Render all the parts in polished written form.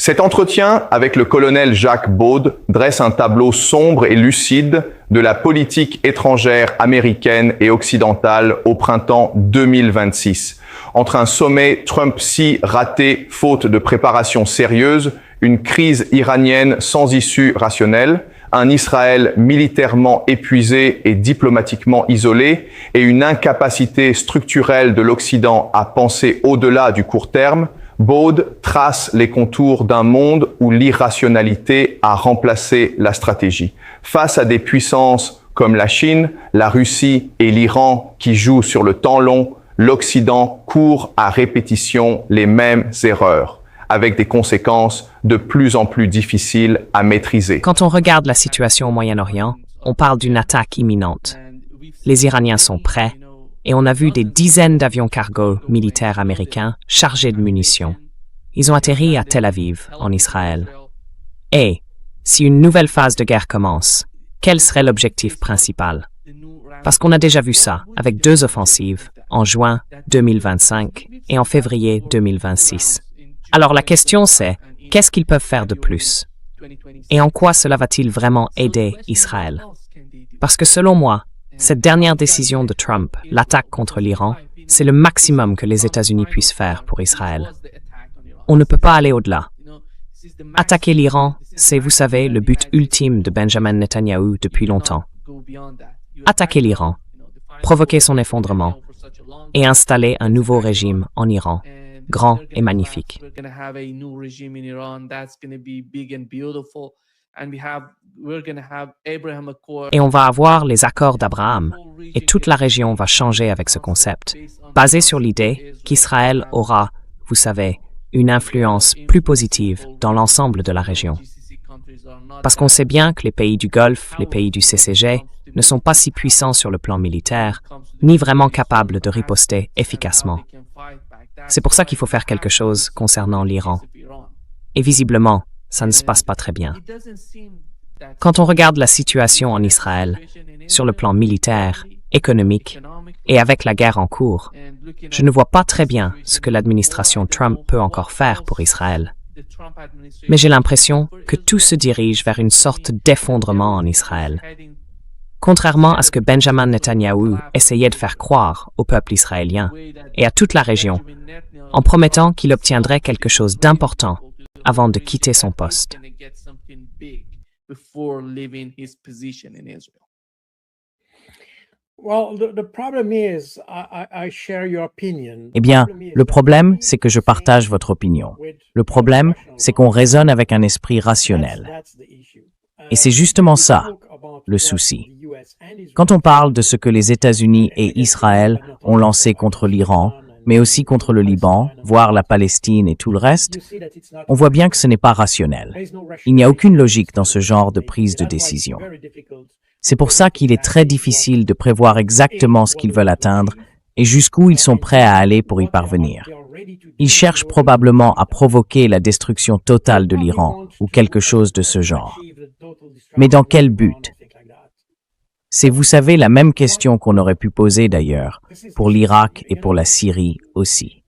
Cet entretien avec le colonel Jacques Baud dresse un tableau sombre et lucide de la politique étrangère américaine et occidentale au printemps 2026. Entre un sommet Trump-Xi raté faute de préparation sérieuse, une crise iranienne sans issue rationnelle, un Israël militairement épuisé et diplomatiquement isolé et une incapacité structurelle de l'Occident à penser au-delà du court terme, Baud trace les contours d'un monde où l'irrationalité a remplacé la stratégie. Face à des puissances comme la Chine, la Russie et l'Iran qui jouent sur le temps long, l'Occident court à répétition les mêmes erreurs, avec des conséquences de plus en plus difficiles à maîtriser. Quand on regarde la situation au Moyen-Orient, on parle d'une attaque imminente. Les Iraniens sont prêts, et on a vu des dizaines d'avions cargo militaires américains chargés de munitions. Ils ont atterri à Tel Aviv, en Israël. Et, si une nouvelle phase de guerre commence, quel serait l'objectif principal? Parce qu'on a déjà vu ça, avec 2 offensives, en juin 2025 et en février 2026. Alors la question c'est, qu'est-ce qu'ils peuvent faire de plus? Et en quoi cela va-t-il vraiment aider Israël? Parce que selon moi, cette dernière décision de Trump, l'attaque contre l'Iran, c'est le maximum que les États-Unis puissent faire pour Israël. On ne peut pas aller au-delà. Attaquer l'Iran, c'est, vous savez, le but ultime de Benjamin Netanyahou depuis longtemps. Attaquer l'Iran, provoquer son effondrement et installer un nouveau régime en Iran, grand et magnifique. Et on va avoir les accords d'Abraham, et toute la région va changer avec ce concept, basé sur l'idée qu'Israël aura, vous savez, une influence plus positive dans l'ensemble de la région. Parce qu'on sait bien que les pays du Golfe, les pays du CCG, ne sont pas si puissants sur le plan militaire, ni vraiment capables de riposter efficacement. C'est pour ça qu'il faut faire quelque chose concernant l'Iran. Et visiblement, ça ne se passe pas très bien. Quand on regarde la situation en Israël, sur le plan militaire, économique et avec la guerre en cours, je ne vois pas très bien ce que l'administration Trump peut encore faire pour Israël. Mais j'ai l'impression que tout se dirige vers une sorte d'effondrement en Israël. Contrairement à ce que Benjamin Netanyahou essayait de faire croire au peuple israélien et à toute la région, en promettant qu'il obtiendrait quelque chose d'important avant de quitter son poste. Eh bien, le problème, c'est que je partage votre opinion. Le problème, c'est qu'on raisonne avec un esprit rationnel. Et c'est justement ça, le souci. Quand on parle de ce que les États-Unis et Israël ont lancé contre l'Iran, mais aussi contre le Liban, voire la Palestine et tout le reste, on voit bien que ce n'est pas rationnel. Il n'y a aucune logique dans ce genre de prise de décision. C'est pour ça qu'il est très difficile de prévoir exactement ce qu'ils veulent atteindre et jusqu'où ils sont prêts à aller pour y parvenir. Ils cherchent probablement à provoquer la destruction totale de l'Iran ou quelque chose de ce genre. Mais dans quel but? C'est, vous savez, la même question qu'on aurait pu poser d'ailleurs, pour l'Irak et pour la Syrie aussi.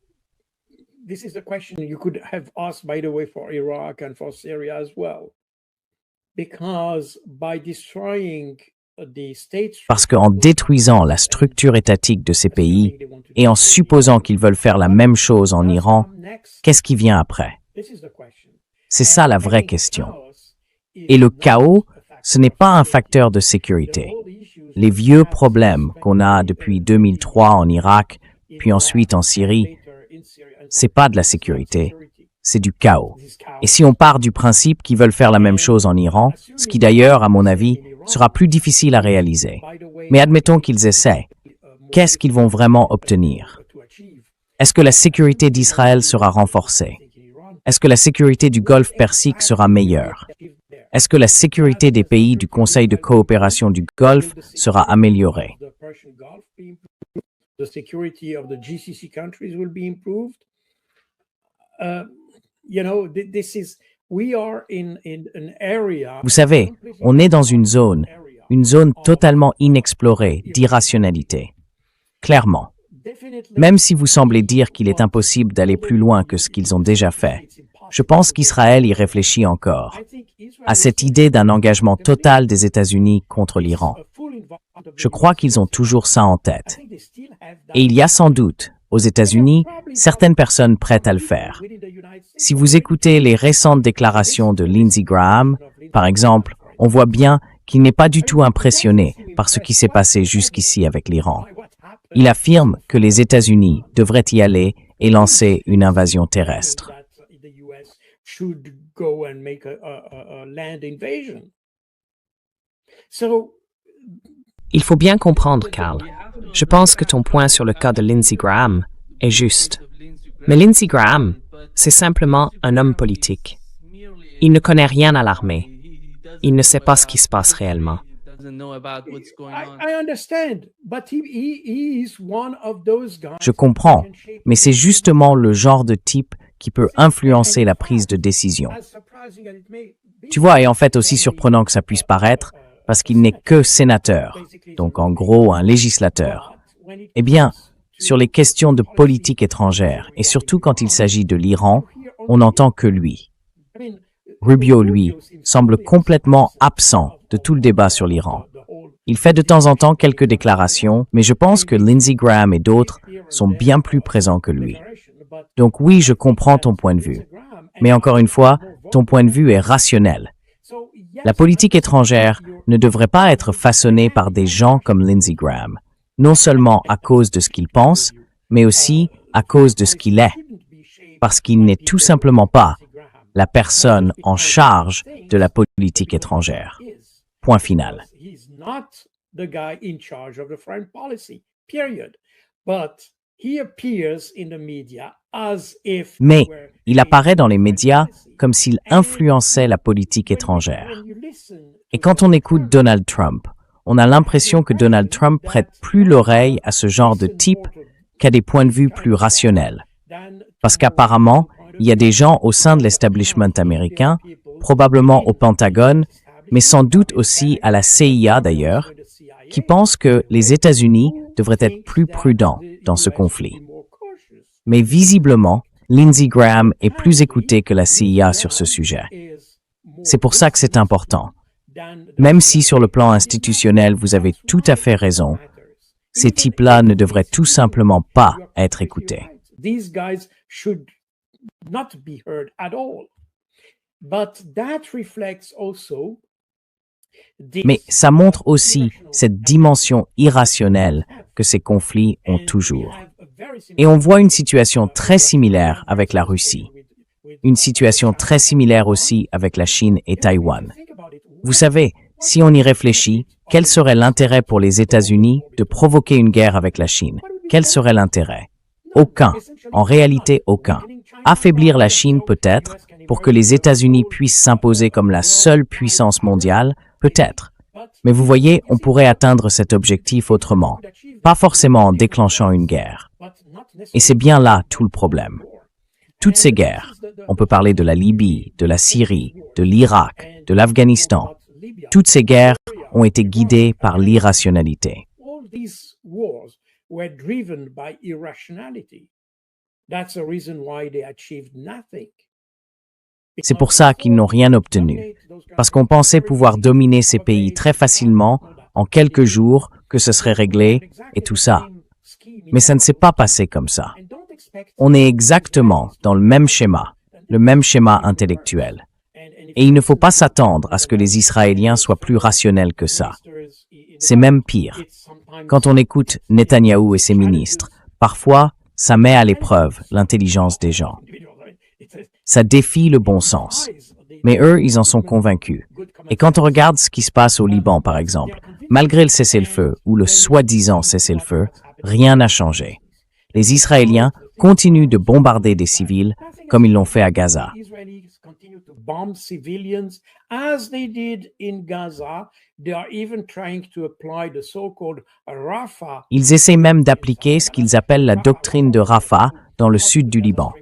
Parce qu'en détruisant la structure étatique de ces pays et en supposant qu'ils veulent faire la même chose en Iran, qu'est-ce qui vient après? C'est ça la vraie question. Et le chaos, ce n'est pas un facteur de sécurité. Les vieux problèmes qu'on a depuis 2003 en Irak, puis ensuite en Syrie, c'est pas de la sécurité, c'est du chaos. Et si on part du principe qu'ils veulent faire la même chose en Iran, ce qui d'ailleurs, à mon avis, sera plus difficile à réaliser. Mais admettons qu'ils essaient. Qu'est-ce qu'ils vont vraiment obtenir? Est-ce que la sécurité d'Israël sera renforcée? Est-ce que la sécurité du Golfe Persique sera meilleure? Est-ce que la sécurité des pays du Conseil de coopération du Golfe sera améliorée? Vous savez, on est dans une zone totalement inexplorée d'irrationalité. Clairement. Même si vous semblez dire qu'il est impossible d'aller plus loin que ce qu'ils ont déjà fait, Je pense qu'Israël y réfléchit encore, à cette idée d'un engagement total des États-Unis contre l'Iran. Je crois qu'ils ont toujours ça en tête. Et il y a sans doute, aux États-Unis, certaines personnes prêtes à le faire. Si vous écoutez les récentes déclarations de Lindsey Graham, par exemple, on voit bien qu'il n'est pas du tout impressionné par ce qui s'est passé jusqu'ici avec l'Iran. Il affirme que les États-Unis devraient y aller et lancer une invasion terrestre. Il faut bien comprendre, Carl. Je pense que ton point sur le cas de Lindsey Graham est juste. Mais Lindsey Graham, c'est simplement un homme politique. Il ne connaît rien à l'armée. Il ne sait pas ce qui se passe réellement. Je comprends, mais c'est justement le genre de type qui peut influencer la prise de décision. Tu vois, et en fait aussi surprenant que ça puisse paraître, parce qu'il n'est que sénateur, donc en gros un législateur. Eh bien, sur les questions de politique étrangère, et surtout quand il s'agit de l'Iran, on n'entend que lui. Rubio, lui, semble complètement absent de tout le débat sur l'Iran. Il fait de temps en temps quelques déclarations, mais je pense que Lindsey Graham et d'autres sont bien plus présents que lui. Donc oui, je comprends ton point de vue. Mais encore une fois, ton point de vue est rationnel. La politique étrangère ne devrait pas être façonnée par des gens comme Lindsey Graham, non seulement à cause de ce qu'il pense, mais aussi à cause de ce qu'il est, parce qu'il n'est tout simplement pas la personne en charge de la politique étrangère. Point final. Mais il apparaît dans les médias comme s'il influençait la politique étrangère. Et quand on écoute Donald Trump, on a l'impression que Donald Trump prête plus l'oreille à ce genre de type qu'à des points de vue plus rationnels. Parce qu'apparemment, il y a des gens au sein de l'establishment américain, probablement au Pentagone, mais sans doute aussi à la CIA d'ailleurs, qui pensent que les États-Unis devraient être plus prudents dans ce conflit. Mais visiblement, Lindsey Graham est plus écouté que la CIA sur ce sujet. C'est pour ça que c'est important. Même si sur le plan institutionnel vous avez tout à fait raison, ces types-là ne devraient tout simplement pas être écoutés. Mais ça montre aussi cette dimension irrationnelle que ces conflits ont toujours. Et on voit une situation très similaire avec la Russie. Une situation très similaire aussi avec la Chine et Taïwan. Vous savez, si on y réfléchit, quel serait l'intérêt pour les États-Unis de provoquer une guerre avec la Chine? Quel serait l'intérêt? Aucun. En réalité, aucun. Affaiblir la Chine peut-être, pour que les États-Unis puissent s'imposer comme la seule puissance mondiale, peut-être. Mais vous voyez, on pourrait atteindre cet objectif autrement, pas forcément en déclenchant une guerre. Et c'est bien là tout le problème. Toutes ces guerres, on peut parler de la Libye, de la Syrie, de l'Irak, de l'Afghanistan, toutes ces guerres ont été guidées par l'irrationalité. C'est pour ça qu'ils n'ont rien obtenu, parce qu'on pensait pouvoir dominer ces pays très facilement, en quelques jours, que ce serait réglé, et tout ça. Mais ça ne s'est pas passé comme ça. On est exactement dans le même schéma intellectuel. Et il ne faut pas s'attendre à ce que les Israéliens soient plus rationnels que ça. C'est même pire. Quand on écoute Netanyahou et ses ministres, parfois, ça met à l'épreuve l'intelligence des gens. Ça défie le bon sens. Mais eux, ils en sont convaincus. Et quand on regarde ce qui se passe au Liban, par exemple, malgré le cessez-le-feu, ou le soi-disant cessez-le-feu, rien n'a changé. Les Israéliens continuent de bombarder des civils, comme ils l'ont fait à Gaza. Ils essaient même d'appliquer ce qu'ils appellent la doctrine de Rafah dans le sud du Liban.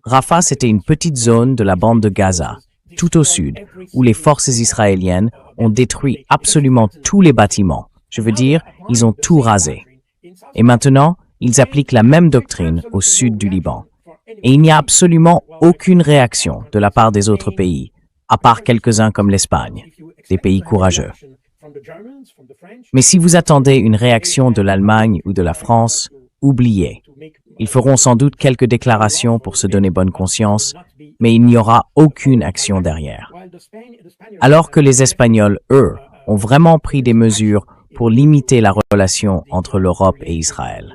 Rafah, c'était une petite zone de la bande de Gaza, tout au sud, où les forces israéliennes ont détruit absolument tous les bâtiments. Je veux dire, ils ont tout rasé. Et maintenant, ils appliquent la même doctrine au sud du Liban. Et il n'y a absolument aucune réaction de la part des autres pays, à part quelques-uns comme l'Espagne, des pays courageux. Mais si vous attendez une réaction de l'Allemagne ou de la France, oubliez. Ils feront sans doute quelques déclarations pour se donner bonne conscience, mais il n'y aura aucune action derrière. Alors que les Espagnols, eux, ont vraiment pris des mesures pour limiter la relation entre l'Europe et Israël.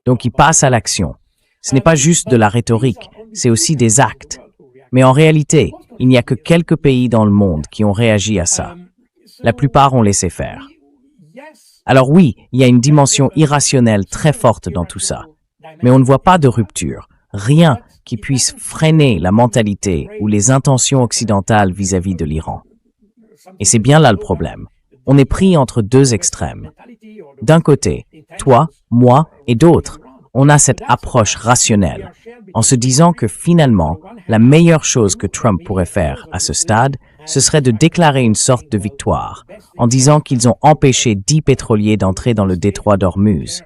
Donc ils passent à l'action. Ce n'est pas juste de la rhétorique, c'est aussi des actes. Mais en réalité, il n'y a que quelques pays dans le monde qui ont réagi à ça. La plupart ont laissé faire. Alors oui, il y a une dimension irrationnelle très forte dans tout ça. Mais on ne voit pas de rupture, rien qui puisse freiner la mentalité ou les intentions occidentales vis-à-vis de l'Iran. Et c'est bien là le problème. On est pris entre deux extrêmes. D'un côté, toi, moi et d'autres, on a cette approche rationnelle, en se disant que finalement, la meilleure chose que Trump pourrait faire à ce stade, ce serait de déclarer une sorte de victoire, en disant qu'ils ont empêché 10 pétroliers d'entrer dans le détroit d'Ormuz.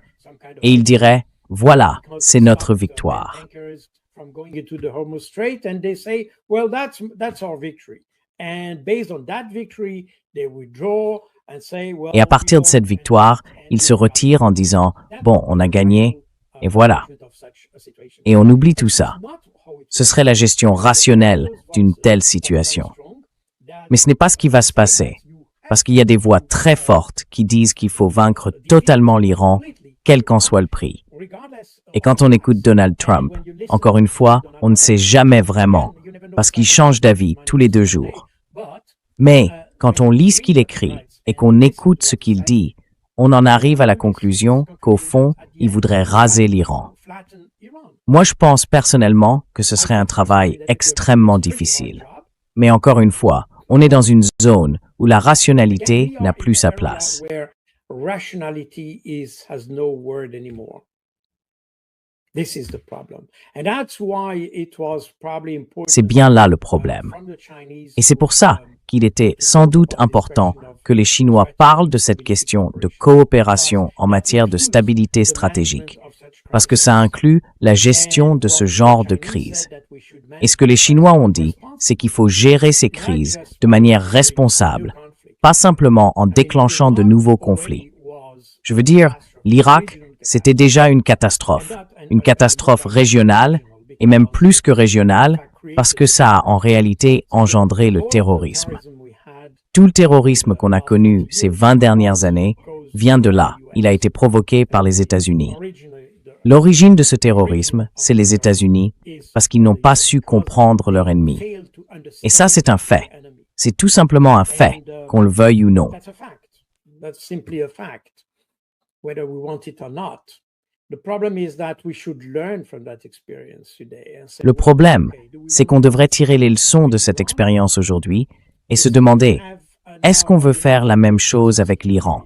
Et il dirait, voilà, c'est notre victoire. Et à partir de cette victoire, il se retire en disant, bon, on a gagné, et voilà. Et on oublie tout ça. Ce serait la gestion rationnelle d'une telle situation. Mais ce n'est pas ce qui va se passer, parce qu'il y a des voix très fortes qui disent qu'il faut vaincre totalement l'Iran, quel qu'en soit le prix. Et quand on écoute Donald Trump, encore une fois, on ne sait jamais vraiment, parce qu'il change d'avis tous les 2 jours. Mais quand on lit ce qu'il écrit et qu'on écoute ce qu'il dit, on en arrive à la conclusion qu'au fond, il voudrait raser l'Iran. Moi, je pense personnellement que ce serait un travail extrêmement difficile. Mais encore une fois, on est dans une zone où la rationalité n'a plus sa place. C'est bien là le problème. Et c'est pour ça qu'il était sans doute important que les Chinois parlent de cette question de coopération en matière de stabilité stratégique, parce que ça inclut la gestion de ce genre de crise. Et ce que les Chinois ont dit, c'est qu'il faut gérer ces crises de manière responsable, pas simplement en déclenchant de nouveaux conflits. Je veux dire, l'Irak, c'était déjà une catastrophe régionale, et même plus que régionale, parce que ça a en réalité engendré le terrorisme. Tout le terrorisme qu'on a connu ces 20 dernières années vient de là. Il a été provoqué par les États-Unis. L'origine de ce terrorisme, c'est les États-Unis, parce qu'ils n'ont pas su comprendre leur ennemi. Et ça, c'est un fait. C'est tout simplement un fait, qu'on le veuille ou non. Le problème, c'est qu'on devrait tirer les leçons de cette expérience aujourd'hui et se demander, est-ce qu'on veut faire la même chose avec l'Iran?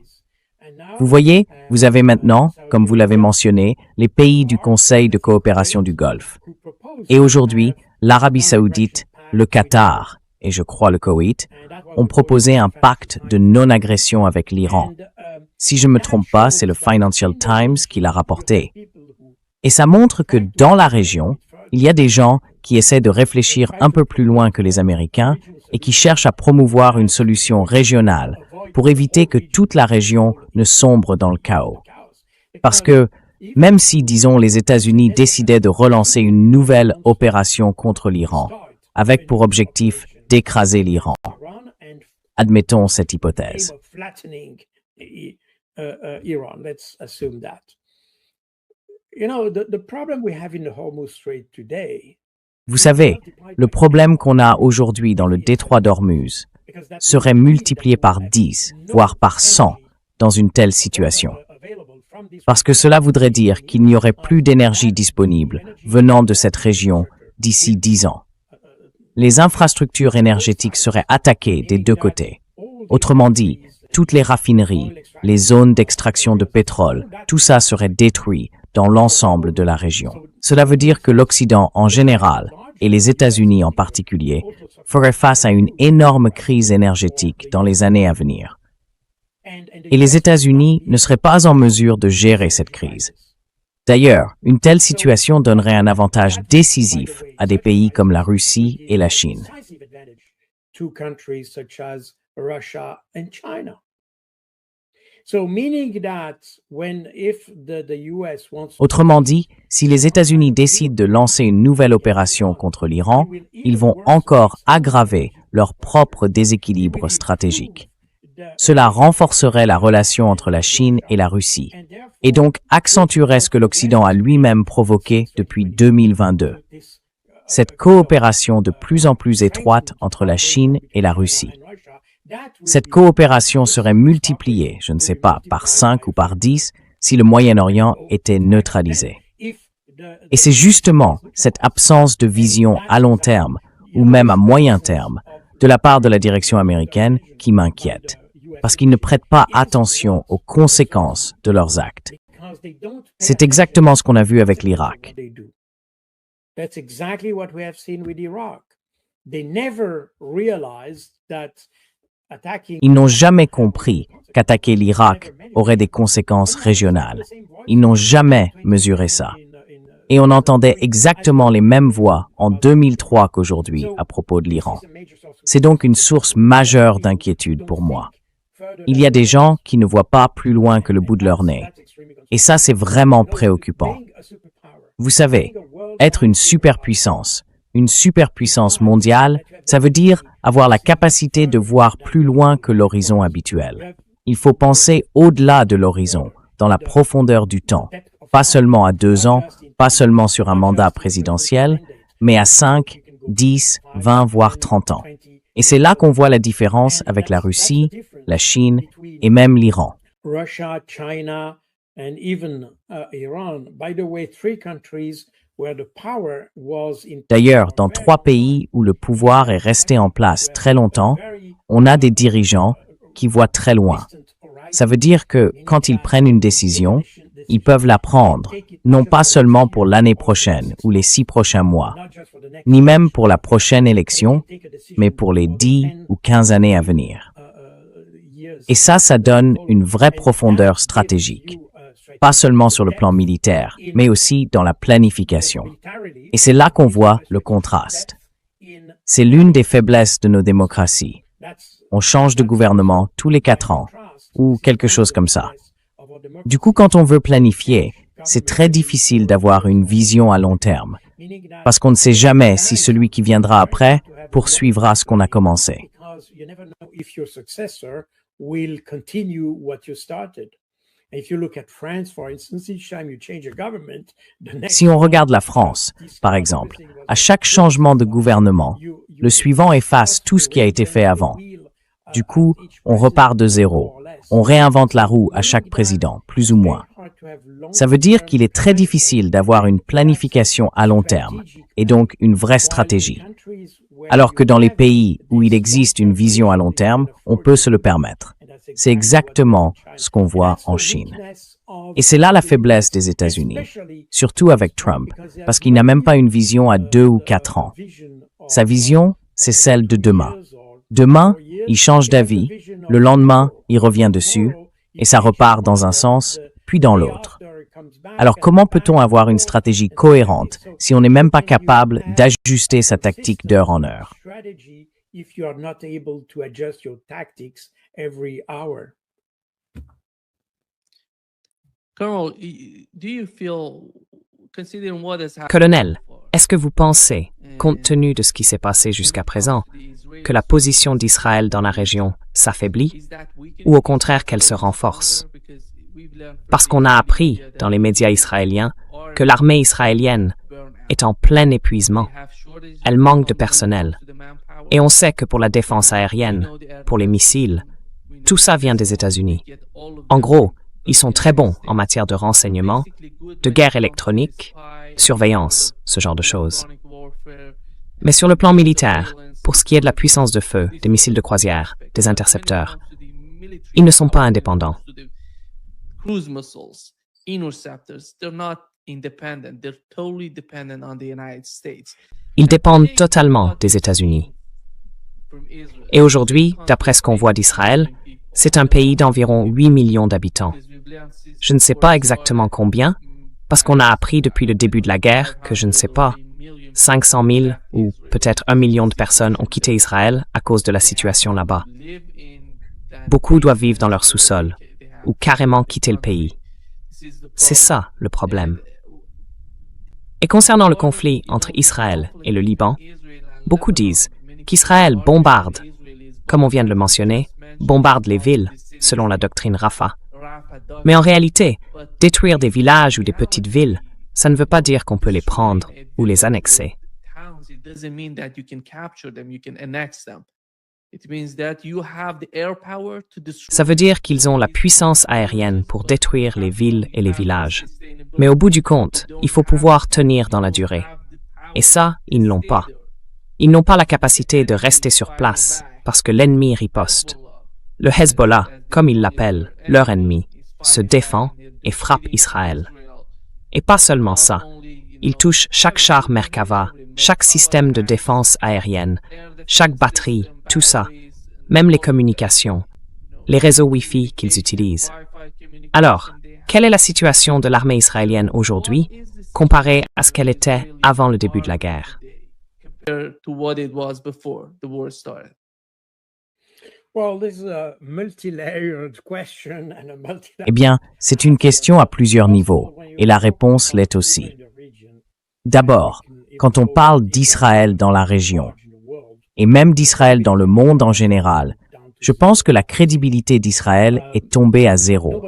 Vous voyez, vous avez maintenant, comme vous l'avez mentionné, les pays du Conseil de coopération du Golfe. Et aujourd'hui, l'Arabie saoudite, le Qatar et je crois le Koweït ont proposé un pacte de non-agression avec l'Iran. Si je ne me trompe pas, c'est le Financial Times qui l'a rapporté. Et ça montre que dans la région, il y a des gens qui essaient de réfléchir un peu plus loin que les Américains et qui cherchent à promouvoir une solution régionale pour éviter que toute la région ne sombre dans le chaos. Parce que, même si, disons, les États-Unis décidaient de relancer une nouvelle opération contre l'Iran, avec pour objectif d'écraser l'Iran, admettons cette hypothèse. Vous savez, le problème qu'on a aujourd'hui dans le détroit d'Ormuz serait multiplié par 10, voire par 100, dans une telle situation. Parce que cela voudrait dire qu'il n'y aurait plus d'énergie disponible venant de cette région d'ici 10 ans. Les infrastructures énergétiques seraient attaquées des 2 côtés. Autrement dit, toutes les raffineries, les zones d'extraction de pétrole, tout ça serait détruit dans l'ensemble de la région. Cela veut dire que l'Occident en général, et les États-Unis en particulier, feraient face à une énorme crise énergétique dans les années à venir. Et les États-Unis ne seraient pas en mesure de gérer cette crise. D'ailleurs, une telle situation donnerait un avantage décisif à des pays comme la Russie et la Chine. Autrement dit, si les États-Unis décident de lancer une nouvelle opération contre l'Iran, ils vont encore aggraver leur propre déséquilibre stratégique. Cela renforcerait la relation entre la Chine et la Russie, et donc accentuerait ce que l'Occident a lui-même provoqué depuis 2022. Cette coopération de plus en plus étroite entre la Chine et la Russie. Cette coopération serait multipliée, je ne sais pas, par 5 ou par 10 si le Moyen-Orient était neutralisé. Et c'est justement cette absence de vision à long terme, ou même à moyen terme, de la part de la direction américaine qui m'inquiète, parce qu'ils ne prêtent pas attention aux conséquences de leurs actes. C'est exactement ce qu'on a vu avec l'Irak. Ils n'ont jamais compris qu'attaquer l'Irak aurait des conséquences régionales. Ils n'ont jamais mesuré ça. Et on entendait exactement les mêmes voix en 2003 qu'aujourd'hui à propos de l'Iran. C'est donc une source majeure d'inquiétude pour moi. Il y a des gens qui ne voient pas plus loin que le bout de leur nez. Et ça, c'est vraiment préoccupant. Vous savez, être une superpuissance mondiale, ça veut dire avoir la capacité de voir plus loin que l'horizon habituel. Il faut penser au-delà de l'horizon, dans la profondeur du temps, pas seulement à 2 ans, pas seulement sur un mandat présidentiel, mais à 5, 10, 20, voire 30 ans. Et c'est là qu'on voit la différence avec la Russie, la Chine et même l'Iran. D'ailleurs, dans 3 pays où le pouvoir est resté en place très longtemps, on a des dirigeants qui voient très loin. Ça veut dire que quand ils prennent une décision, ils peuvent la prendre, non pas seulement pour l'année prochaine ou les 6 prochains mois, ni même pour la prochaine élection, mais pour les 10 ou 15 années à venir. Et ça donne une vraie profondeur stratégique, pas seulement sur le plan militaire, mais aussi dans la planification. Et c'est là qu'on voit le contraste. C'est l'une des faiblesses de nos démocraties. On change de gouvernement tous les 4 ans, ou quelque chose comme ça. Du coup, quand on veut planifier, c'est très difficile d'avoir une vision à long terme, parce qu'on ne sait jamais si celui qui viendra après poursuivra ce qu'on a commencé. Si on regarde la France, par exemple, à chaque changement de gouvernement, le suivant efface tout ce qui a été fait avant. Du coup, on repart de zéro. On réinvente la roue à chaque président, plus ou moins. Ça veut dire qu'il est très difficile d'avoir une planification à long terme, et donc une vraie stratégie. Alors que dans les pays où il existe une vision à long terme, on peut se le permettre. C'est exactement ce qu'on voit en Chine. Et c'est là la faiblesse des États-Unis, surtout avec Trump, parce qu'il n'a même pas une vision à 2 ou 4 ans. Sa vision, c'est celle de demain. Demain, il change d'avis, le lendemain, il revient dessus, et ça repart dans un sens, puis dans l'autre. Alors comment peut-on avoir une stratégie cohérente si on n'est même pas capable d'ajuster sa tactique d'heure en heure? Colonel, est-ce que vous pensez, compte tenu de ce qui s'est passé jusqu'à présent, que la position d'Israël dans la région s'affaiblit ou au contraire qu'elle se renforce? Parce qu'on a appris dans les médias israéliens que l'armée israélienne est en plein épuisement. Elle manque de personnel. Et on sait que pour la défense aérienne, pour les missiles, tout ça vient des États-Unis. En gros, ils sont très bons en matière de renseignement, de guerre électronique, surveillance, ce genre de choses. Mais sur le plan militaire, pour ce qui est de la puissance de feu, des missiles de croisière, des intercepteurs, ils ne sont pas indépendants. Ils dépendent totalement des États-Unis. Et aujourd'hui, d'après ce qu'on voit d'Israël, C'est un pays d'environ 8 millions d'habitants. Je ne sais pas exactement combien, parce qu'on a appris depuis le début de la guerre que je ne sais pas, 500 000 ou peut-être 1 million de personnes ont quitté Israël à cause de la situation là-bas. Beaucoup doivent vivre dans leur sous-sol ou carrément quitter le pays. C'est ça le problème. Et concernant le conflit entre Israël et le Liban, beaucoup disent qu'Israël bombarde, comme on vient de le mentionner, bombarde les villes, selon la doctrine Rafah. Mais en réalité, détruire des villages ou des petites villes, ça ne veut pas dire qu'on peut les prendre ou les annexer. Ça veut dire qu'ils ont la puissance aérienne pour détruire les villes et les villages. Mais au bout du compte, il faut pouvoir tenir dans la durée. Et ça, ils ne l'ont pas. Ils n'ont pas la capacité de rester sur place parce que l'ennemi riposte. Le Hezbollah, comme ils l'appellent, leur ennemi, se défend et frappe Israël. Et pas seulement ça. Ils touchent chaque char Merkava, chaque système de défense aérienne, chaque batterie, tout ça, même les communications, les réseaux Wi-Fi qu'ils utilisent. Alors, quelle est la situation de l'armée israélienne aujourd'hui comparée à ce qu'elle était avant le début de la guerre? Eh bien, c'est une question à plusieurs niveaux, et la réponse l'est aussi. D'abord, quand on parle d'Israël dans la région, et même d'Israël dans le monde en général, je pense que la crédibilité d'Israël est tombée à zéro.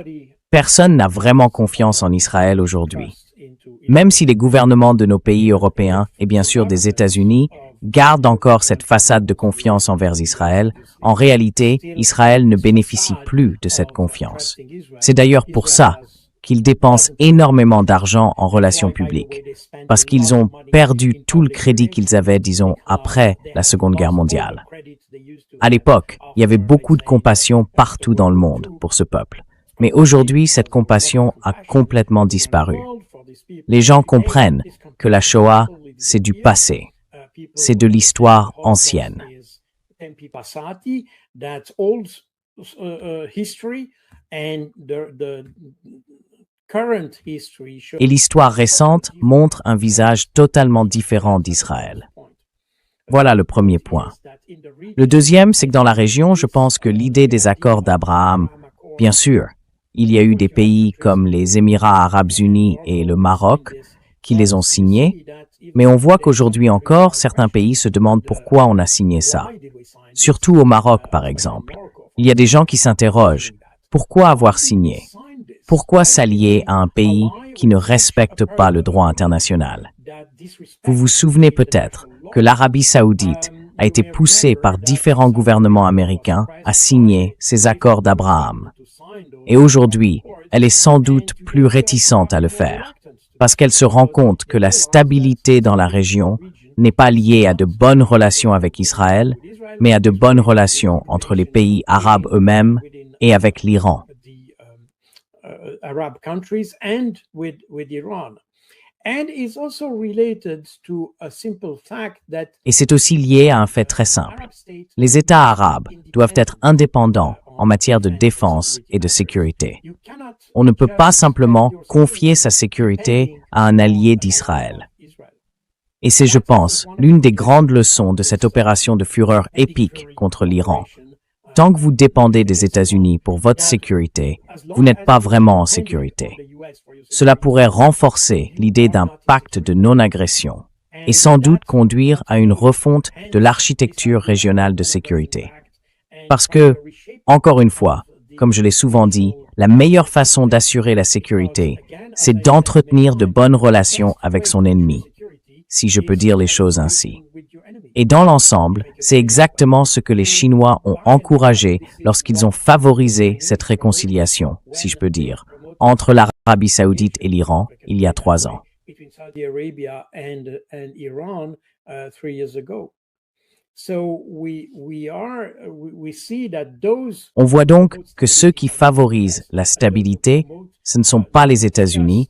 Personne n'a vraiment confiance en Israël aujourd'hui. Même si les gouvernements de nos pays européens, et bien sûr des États-Unis, gardent encore cette façade de confiance envers Israël, en réalité, Israël ne bénéficie plus de cette confiance. C'est d'ailleurs pour ça qu'ils dépensent énormément d'argent en relations publiques, parce qu'ils ont perdu tout le crédit qu'ils avaient, disons, après la Seconde Guerre mondiale. À l'époque, il y avait beaucoup de compassion partout dans le monde pour ce peuple. Mais aujourd'hui, cette compassion a complètement disparu. Les gens comprennent que la Shoah, c'est du passé. C'est de l'histoire ancienne. Et l'histoire récente montre un visage totalement différent d'Israël. Voilà le premier point. Le deuxième, c'est que dans la région, je pense que l'idée des accords d'Abraham, bien sûr, il y a eu des pays comme les Émirats arabes unis et le Maroc qui les ont signés, mais on voit qu'aujourd'hui encore, certains pays se demandent pourquoi on a signé ça. Surtout au Maroc, par exemple. Il y a des gens qui s'interrogent, pourquoi avoir signé? Pourquoi s'allier à un pays qui ne respecte pas le droit international? Vous vous souvenez peut-être que l'Arabie saoudite a été poussée par différents gouvernements américains à signer ces accords d'Abraham. Et aujourd'hui, elle est sans doute plus réticente à le faire, parce qu'elle se rend compte que la stabilité dans la région n'est pas liée à de bonnes relations avec Israël, mais à de bonnes relations entre les pays arabes eux-mêmes et avec l'Iran. Et c'est aussi lié à un fait très simple. Les États arabes doivent être indépendants en matière de défense et de sécurité. On ne peut pas simplement confier sa sécurité à un allié d'Israël. Et c'est, je pense, l'une des grandes leçons de cette opération de fureur épique contre l'Iran. Tant que vous dépendez des États-Unis pour votre sécurité, vous n'êtes pas vraiment en sécurité. Cela pourrait renforcer l'idée d'un pacte de non-agression et sans doute conduire à une refonte de l'architecture régionale de sécurité. Parce que, encore une fois, comme je l'ai souvent dit, la meilleure façon d'assurer la sécurité, c'est d'entretenir de bonnes relations avec son ennemi, si je peux dire les choses ainsi. Et dans l'ensemble, c'est exactement ce que les Chinois ont encouragé lorsqu'ils ont favorisé cette réconciliation, si je peux dire, entre l'Arabie saoudite et l'Iran il y a 3 ans. On voit donc que ceux qui favorisent la stabilité, ce ne sont pas les États-Unis,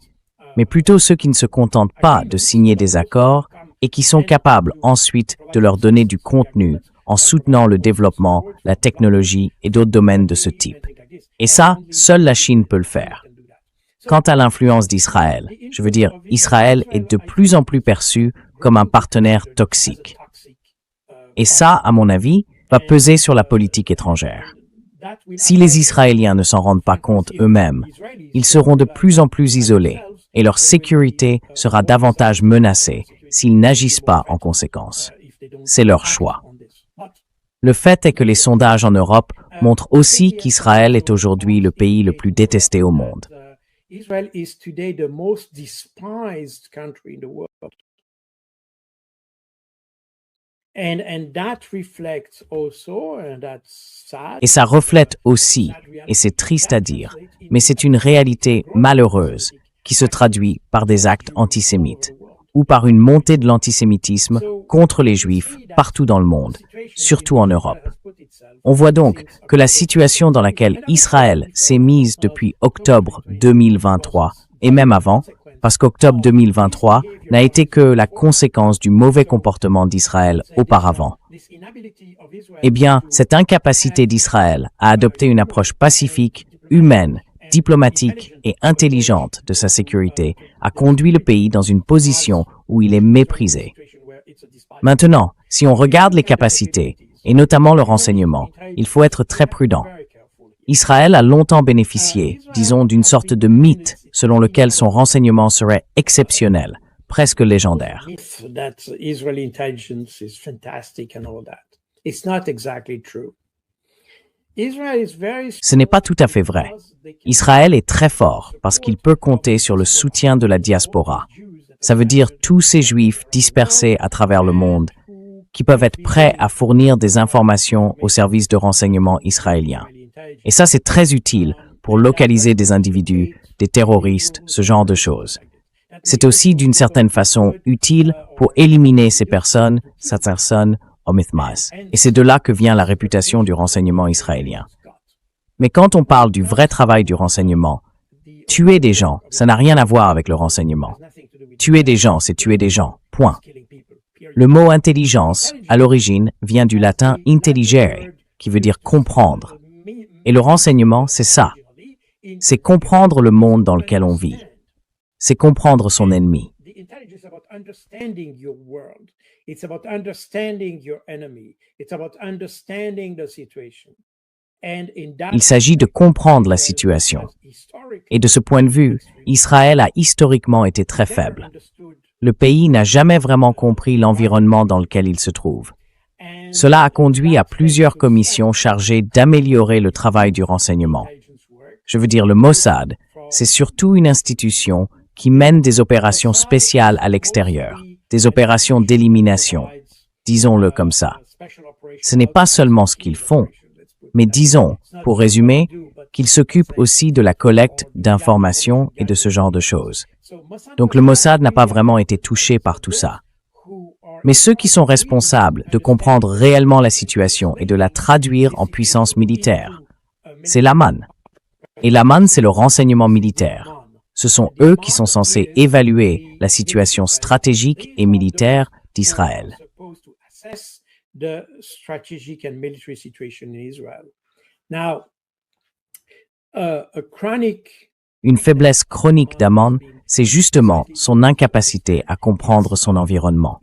mais plutôt ceux qui ne se contentent pas de signer des accords et qui sont capables ensuite de leur donner du contenu en soutenant le développement, la technologie et d'autres domaines de ce type. Et ça, seule la Chine peut le faire. Quant à l'influence d'Israël, je veux dire, Israël est de plus en plus perçu comme un partenaire toxique. Et ça, à mon avis, va peser sur la politique étrangère. Si les Israéliens ne s'en rendent pas compte eux-mêmes, ils seront de plus en plus isolés et leur sécurité sera davantage menacée s'ils n'agissent pas en conséquence. C'est leur choix. Le fait est que les sondages en Europe montrent aussi qu'Israël est aujourd'hui le pays le plus détesté au monde. Et ça reflète aussi, et c'est triste à dire, mais c'est une réalité malheureuse qui se traduit par des actes antisémites ou par une montée de l'antisémitisme contre les Juifs partout dans le monde, surtout en Europe. On voit donc que la situation dans laquelle Israël s'est mise depuis octobre 2023, et même avant, parce qu'octobre 2023 n'a été que la conséquence du mauvais comportement d'Israël auparavant. Eh bien, cette incapacité d'Israël à adopter une approche pacifique, humaine, diplomatique et intelligente de sa sécurité a conduit le pays dans une position où il est méprisé. Maintenant, si on regarde les capacités, et notamment le renseignement, il faut être très prudent. Israël a longtemps bénéficié, disons, d'une sorte de mythe selon lequel son renseignement serait exceptionnel, presque légendaire. Ce n'est pas tout à fait vrai. Israël est très fort parce qu'il peut compter sur le soutien de la diaspora. Ça veut dire tous ces Juifs dispersés à travers le monde qui peuvent être prêts à fournir des informations aux services de renseignement israéliens. Et ça, c'est très utile pour localiser des individus, des terroristes, ce genre de choses. C'est aussi d'une certaine façon utile pour éliminer ces personnes omithmas. Et c'est de là que vient la réputation du renseignement israélien. Mais quand on parle du vrai travail du renseignement, tuer des gens, ça n'a rien à voir avec le renseignement. Tuer des gens, c'est tuer des gens. Point. Le mot intelligence, à l'origine, vient du latin intelligere, qui veut dire comprendre. Et le renseignement, c'est ça. C'est comprendre le monde dans lequel on vit. C'est comprendre son ennemi. Il s'agit de comprendre la situation. Et de ce point de vue, Israël a historiquement été très faible. Le pays n'a jamais vraiment compris l'environnement dans lequel il se trouve. Cela a conduit à plusieurs commissions chargées d'améliorer le travail du renseignement. Je veux dire, le Mossad, c'est surtout une institution qui mène des opérations spéciales à l'extérieur, des opérations d'élimination, disons-le comme ça. Ce n'est pas seulement ce qu'ils font, mais disons, pour résumer, qu'ils s'occupent aussi de la collecte d'informations et de ce genre de choses. Donc le Mossad n'a pas vraiment été touché par tout ça. Mais ceux qui sont responsables de comprendre réellement la situation et de la traduire en puissance militaire, c'est l'Aman. Et l'Aman, c'est le renseignement militaire. Ce sont eux qui sont censés évaluer la situation stratégique et militaire d'Israël. Une faiblesse chronique d'Aman, c'est justement son incapacité à comprendre son environnement.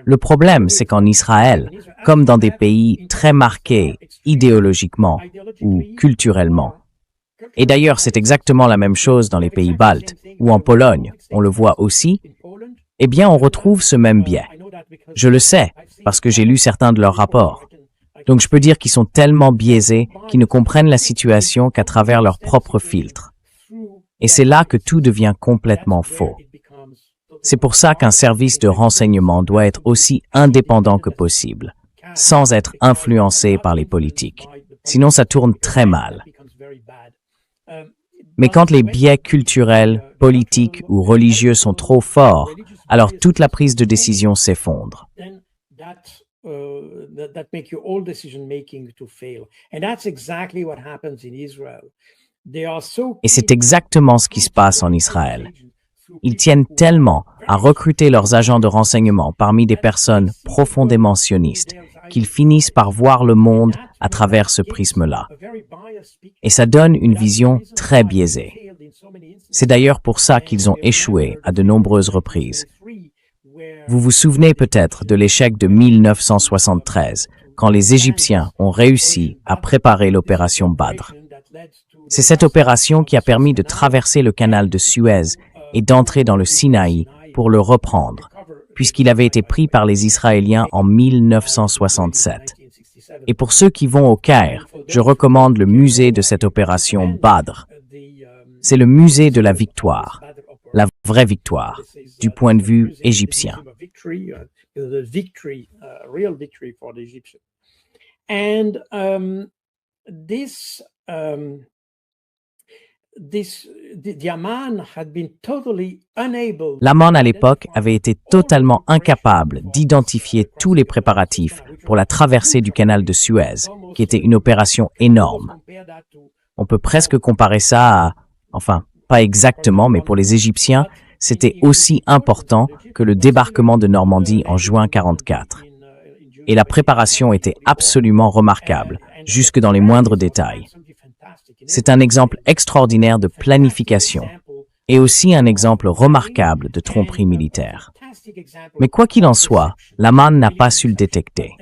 Le problème, c'est qu'en Israël, comme dans des pays très marqués idéologiquement ou culturellement, et d'ailleurs c'est exactement la même chose dans les pays baltes ou en Pologne, on le voit aussi, eh bien on retrouve ce même biais. Je le sais, parce que j'ai lu certains de leurs rapports. Donc je peux dire qu'ils sont tellement biaisés qu'ils ne comprennent la situation qu'à travers leurs propres filtres. Et c'est là que tout devient complètement faux. C'est pour ça qu'un service de renseignement doit être aussi indépendant que possible, sans être influencé par les politiques. Sinon, ça tourne très mal. Mais quand les biais culturels, politiques ou religieux sont trop forts, alors toute la prise de décision s'effondre. Et c'est exactement ce qui se passe en Israël. Ils tiennent tellement à recruter leurs agents de renseignement parmi des personnes profondément sionistes qu'ils finissent par voir le monde à travers ce prisme-là. Et ça donne une vision très biaisée. C'est d'ailleurs pour ça qu'ils ont échoué à de nombreuses reprises. Vous vous souvenez peut-être de l'échec de 1973, quand les Égyptiens ont réussi à préparer l'opération Badr. C'est cette opération qui a permis de traverser le canal de Suez et d'entrer dans le Sinaï pour le reprendre, puisqu'il avait été pris par les Israéliens en 1967. Et pour ceux qui vont au Caire, je recommande le musée de cette opération Badr. C'est le musée de la victoire, la vraie victoire, du point de vue égyptien. L'Aman à l'époque avait été totalement incapable d'identifier tous les préparatifs pour la traversée du canal de Suez, qui était une opération énorme. On peut presque comparer ça à, enfin, pas exactement, mais pour les Égyptiens, c'était aussi important que le débarquement de Normandie en juin 1944. Et la préparation était absolument remarquable, jusque dans les moindres détails. C'est un exemple extraordinaire de planification et aussi un exemple remarquable de tromperie militaire. Mais quoi qu'il en soit, l'Aman n'a pas su le détecter.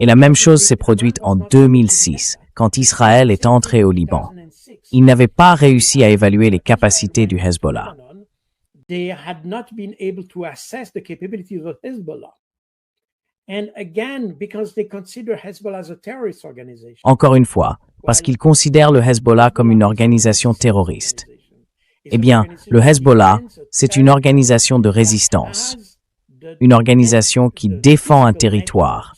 Et la même chose s'est produite en 2006, quand Israël est entré au Liban. Il n'avait pas réussi à évaluer les capacités du Hezbollah. Encore une fois, parce qu'ils considèrent le Hezbollah comme une organisation terroriste. Eh bien, le Hezbollah, c'est une organisation de résistance, une organisation qui défend un territoire,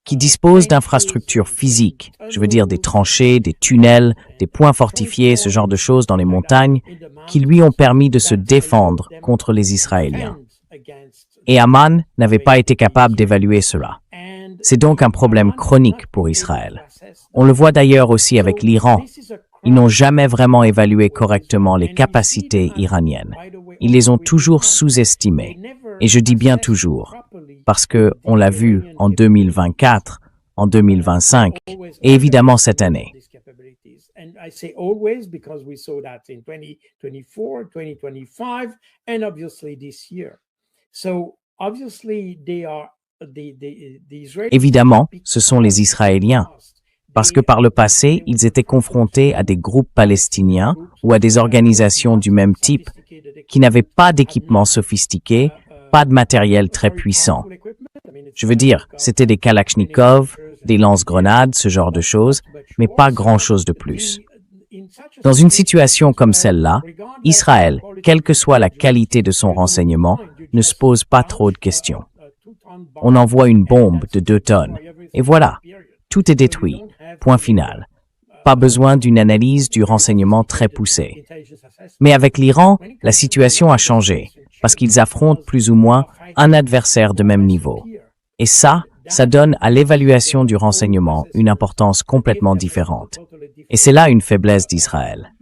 qui dispose d'infrastructures physiques, je veux dire des tranchées, des tunnels, des points fortifiés, ce genre de choses dans les montagnes, qui lui ont permis de se défendre contre les Israéliens. Et Amman n'avait pas été capable d'évaluer cela. C'est donc un problème chronique pour Israël. On le voit d'ailleurs aussi avec l'Iran. Ils n'ont jamais vraiment évalué correctement les capacités iraniennes. Ils les ont toujours sous-estimées. Et je dis bien toujours, parce que on l'a vu en 2024, en 2025, et évidemment cette année. Évidemment, ce sont les Israéliens, parce que par le passé, ils étaient confrontés à des groupes palestiniens ou à des organisations du même type qui n'avaient pas d'équipement sophistiqué, pas de matériel très puissant. Je veux dire, c'était des Kalachnikov, des lance-grenades, ce genre de choses, mais pas grand-chose de plus. Dans une situation comme celle-là, Israël, quelle que soit la qualité de son renseignement, ne se pose pas trop de questions. On envoie une bombe de 2 tonnes, et voilà, tout est détruit, point final. Pas besoin d'une analyse du renseignement très poussée. Mais avec l'Iran, la situation a changé, parce qu'ils affrontent plus ou moins un adversaire de même niveau. Et ça donne à l'évaluation du renseignement une importance complètement différente. Et c'est là une faiblesse d'Israël.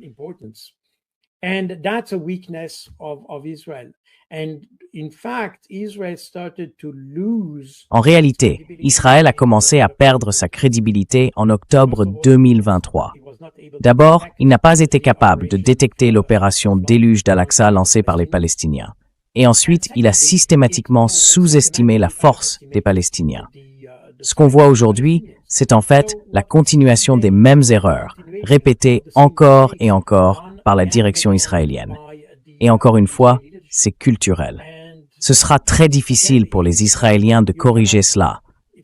En réalité, Israël a commencé à perdre sa crédibilité en octobre 2023. D'abord, il n'a pas été capable de détecter l'opération Déluge d'Al-Aqsa lancée par les Palestiniens. Et ensuite, il a systématiquement sous-estimé la force des Palestiniens. Ce qu'on voit aujourd'hui, c'est en fait la continuation des mêmes erreurs, répétées encore et encore par la direction israélienne. Et encore une fois, c'est culturel. Ce sera très difficile pour les Israéliens de corriger cela,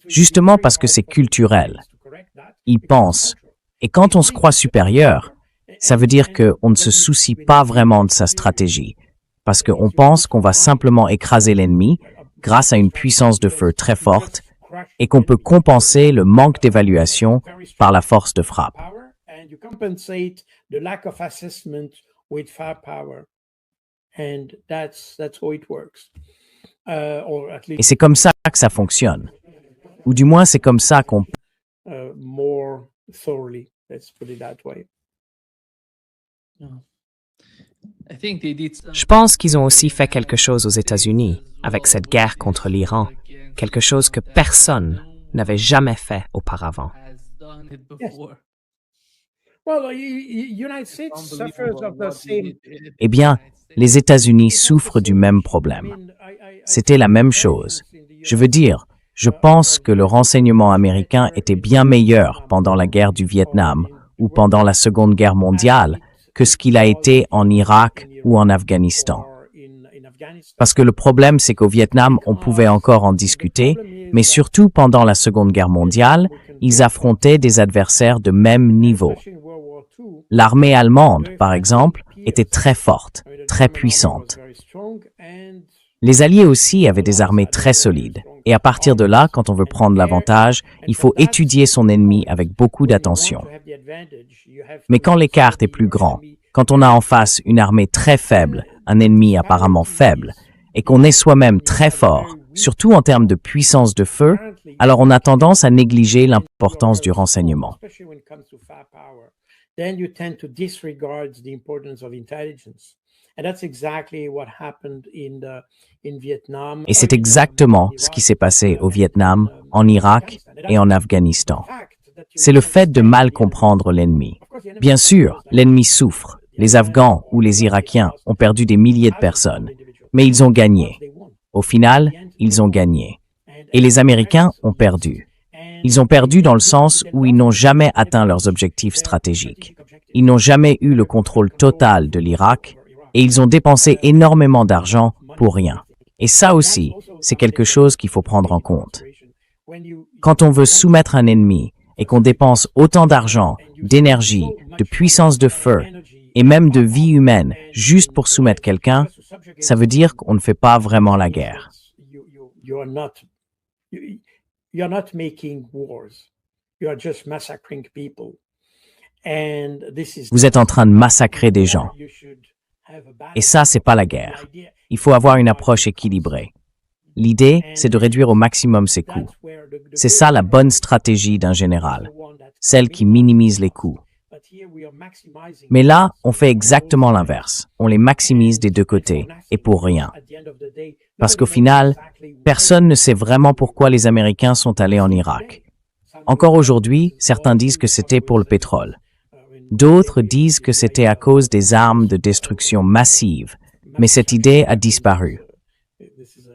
justement parce que c'est culturel. Ils pensent, et quand on se croit supérieur, ça veut dire qu'on ne se soucie pas vraiment de sa stratégie, parce qu'on pense qu'on va simplement écraser l'ennemi grâce à une puissance de feu très forte et qu'on peut compenser le manque d'évaluation par la force de frappe. Et c'est comme ça que ça fonctionne. Ou du moins, c'est comme ça qu'on... Je pense qu'ils ont aussi fait quelque chose aux États-Unis avec cette guerre contre l'Iran, quelque chose que personne n'avait jamais fait auparavant. Eh bien, les États-Unis souffrent du même problème. C'était la même chose. Je veux dire, je pense que le renseignement américain était bien meilleur pendant la guerre du Vietnam ou pendant la Seconde Guerre mondiale que ce qu'il a été en Irak ou en Afghanistan. Parce que le problème, c'est qu'au Vietnam, on pouvait encore en discuter, mais surtout pendant la Seconde Guerre mondiale, ils affrontaient des adversaires de même niveau. L'armée allemande, par exemple, était très forte, très puissante. Les Alliés aussi avaient des armées très solides. Et à partir de là, quand on veut prendre l'avantage, il faut étudier son ennemi avec beaucoup d'attention. Mais quand l'écart est plus grand, quand on a en face une armée très faible, un ennemi apparemment faible, et qu'on est soi-même très fort, surtout en termes de puissance de feu, alors on a tendance à négliger l'importance du renseignement. Et c'est exactement ce qui s'est passé au Vietnam, en Irak et en Afghanistan. C'est le fait de mal comprendre l'ennemi. Bien sûr, l'ennemi souffre. Les Afghans ou les Irakiens ont perdu des milliers de personnes, mais ils ont gagné. Au final, ils ont gagné. Et les Américains ont perdu. Ils ont perdu dans le sens où ils n'ont jamais atteint leurs objectifs stratégiques. Ils n'ont jamais eu le contrôle total de l'Irak et ils ont dépensé énormément d'argent pour rien. Et ça aussi, c'est quelque chose qu'il faut prendre en compte. Quand on veut soumettre un ennemi et qu'on dépense autant d'argent, d'énergie, de puissance de feu et même de vie humaine juste pour soumettre quelqu'un, ça veut dire qu'on ne fait pas vraiment la guerre. Vous êtes en train de massacrer des gens. Et ça, c'est pas la guerre. Il faut avoir une approche équilibrée. L'idée, c'est de réduire au maximum ses coûts. C'est ça la bonne stratégie d'un général, celle qui minimise les coûts. Mais là, on fait exactement l'inverse. On les maximise des deux côtés, et pour rien. Parce qu'au final, personne ne sait vraiment pourquoi les Américains sont allés en Irak. Encore aujourd'hui, certains disent que c'était pour le pétrole. D'autres disent que c'était à cause des armes de destruction massive, mais cette idée a disparu.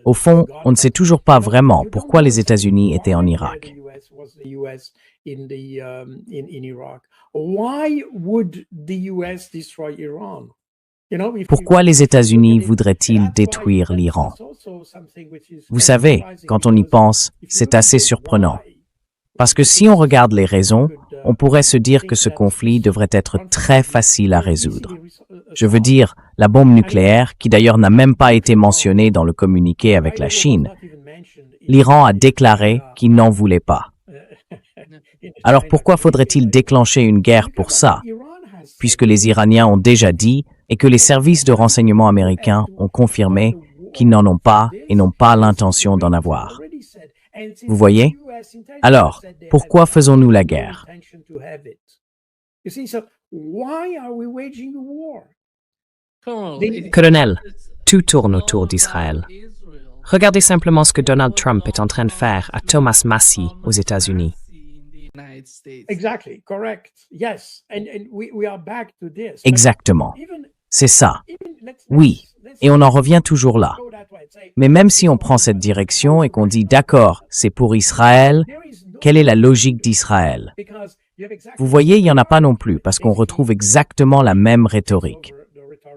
Au fond, on ne sait toujours pas vraiment pourquoi les États-Unis étaient en Irak. Pourquoi les États-Unis voudraient-ils détruire l'Iran? Vous savez, quand on y pense, c'est assez surprenant. Parce que si on regarde les raisons, on pourrait se dire que ce conflit devrait être très facile à résoudre. Je veux dire, la bombe nucléaire, qui d'ailleurs n'a même pas été mentionnée dans le communiqué avec la Chine, l'Iran a déclaré qu'il n'en voulait pas. Alors pourquoi faudrait-il déclencher une guerre pour ça, puisque les Iraniens ont déjà dit et que les services de renseignement américains ont confirmé qu'ils n'en ont pas et n'ont pas l'intention d'en avoir? Vous voyez? Alors, pourquoi faisons-nous la guerre? Colonel, tout tourne autour d'Israël. Regardez simplement ce que Donald Trump est en train de faire à Thomas Massie aux États-Unis. Exactement. C'est ça. Oui. Et on en revient toujours là. Mais même si on prend cette direction et qu'on dit d'accord, c'est pour Israël, quelle est la logique d'Israël? Vous voyez, il n'y en a pas non plus, parce qu'on retrouve exactement la même rhétorique.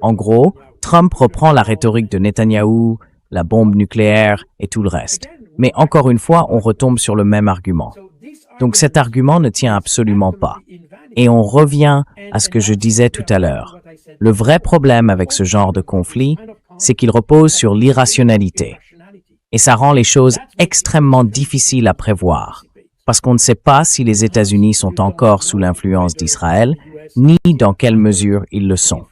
En gros, Trump reprend la rhétorique de Netanyahou, la bombe nucléaire et tout le reste. Mais encore une fois, on retombe sur le même argument. Donc cet argument ne tient absolument pas. Et on revient à ce que je disais tout à l'heure. Le vrai problème avec ce genre de conflit, c'est qu'il repose sur l'irrationalité. Et ça rend les choses extrêmement difficiles à prévoir, parce qu'on ne sait pas si les États-Unis sont encore sous l'influence d'Israël, ni dans quelle mesure ils le sont.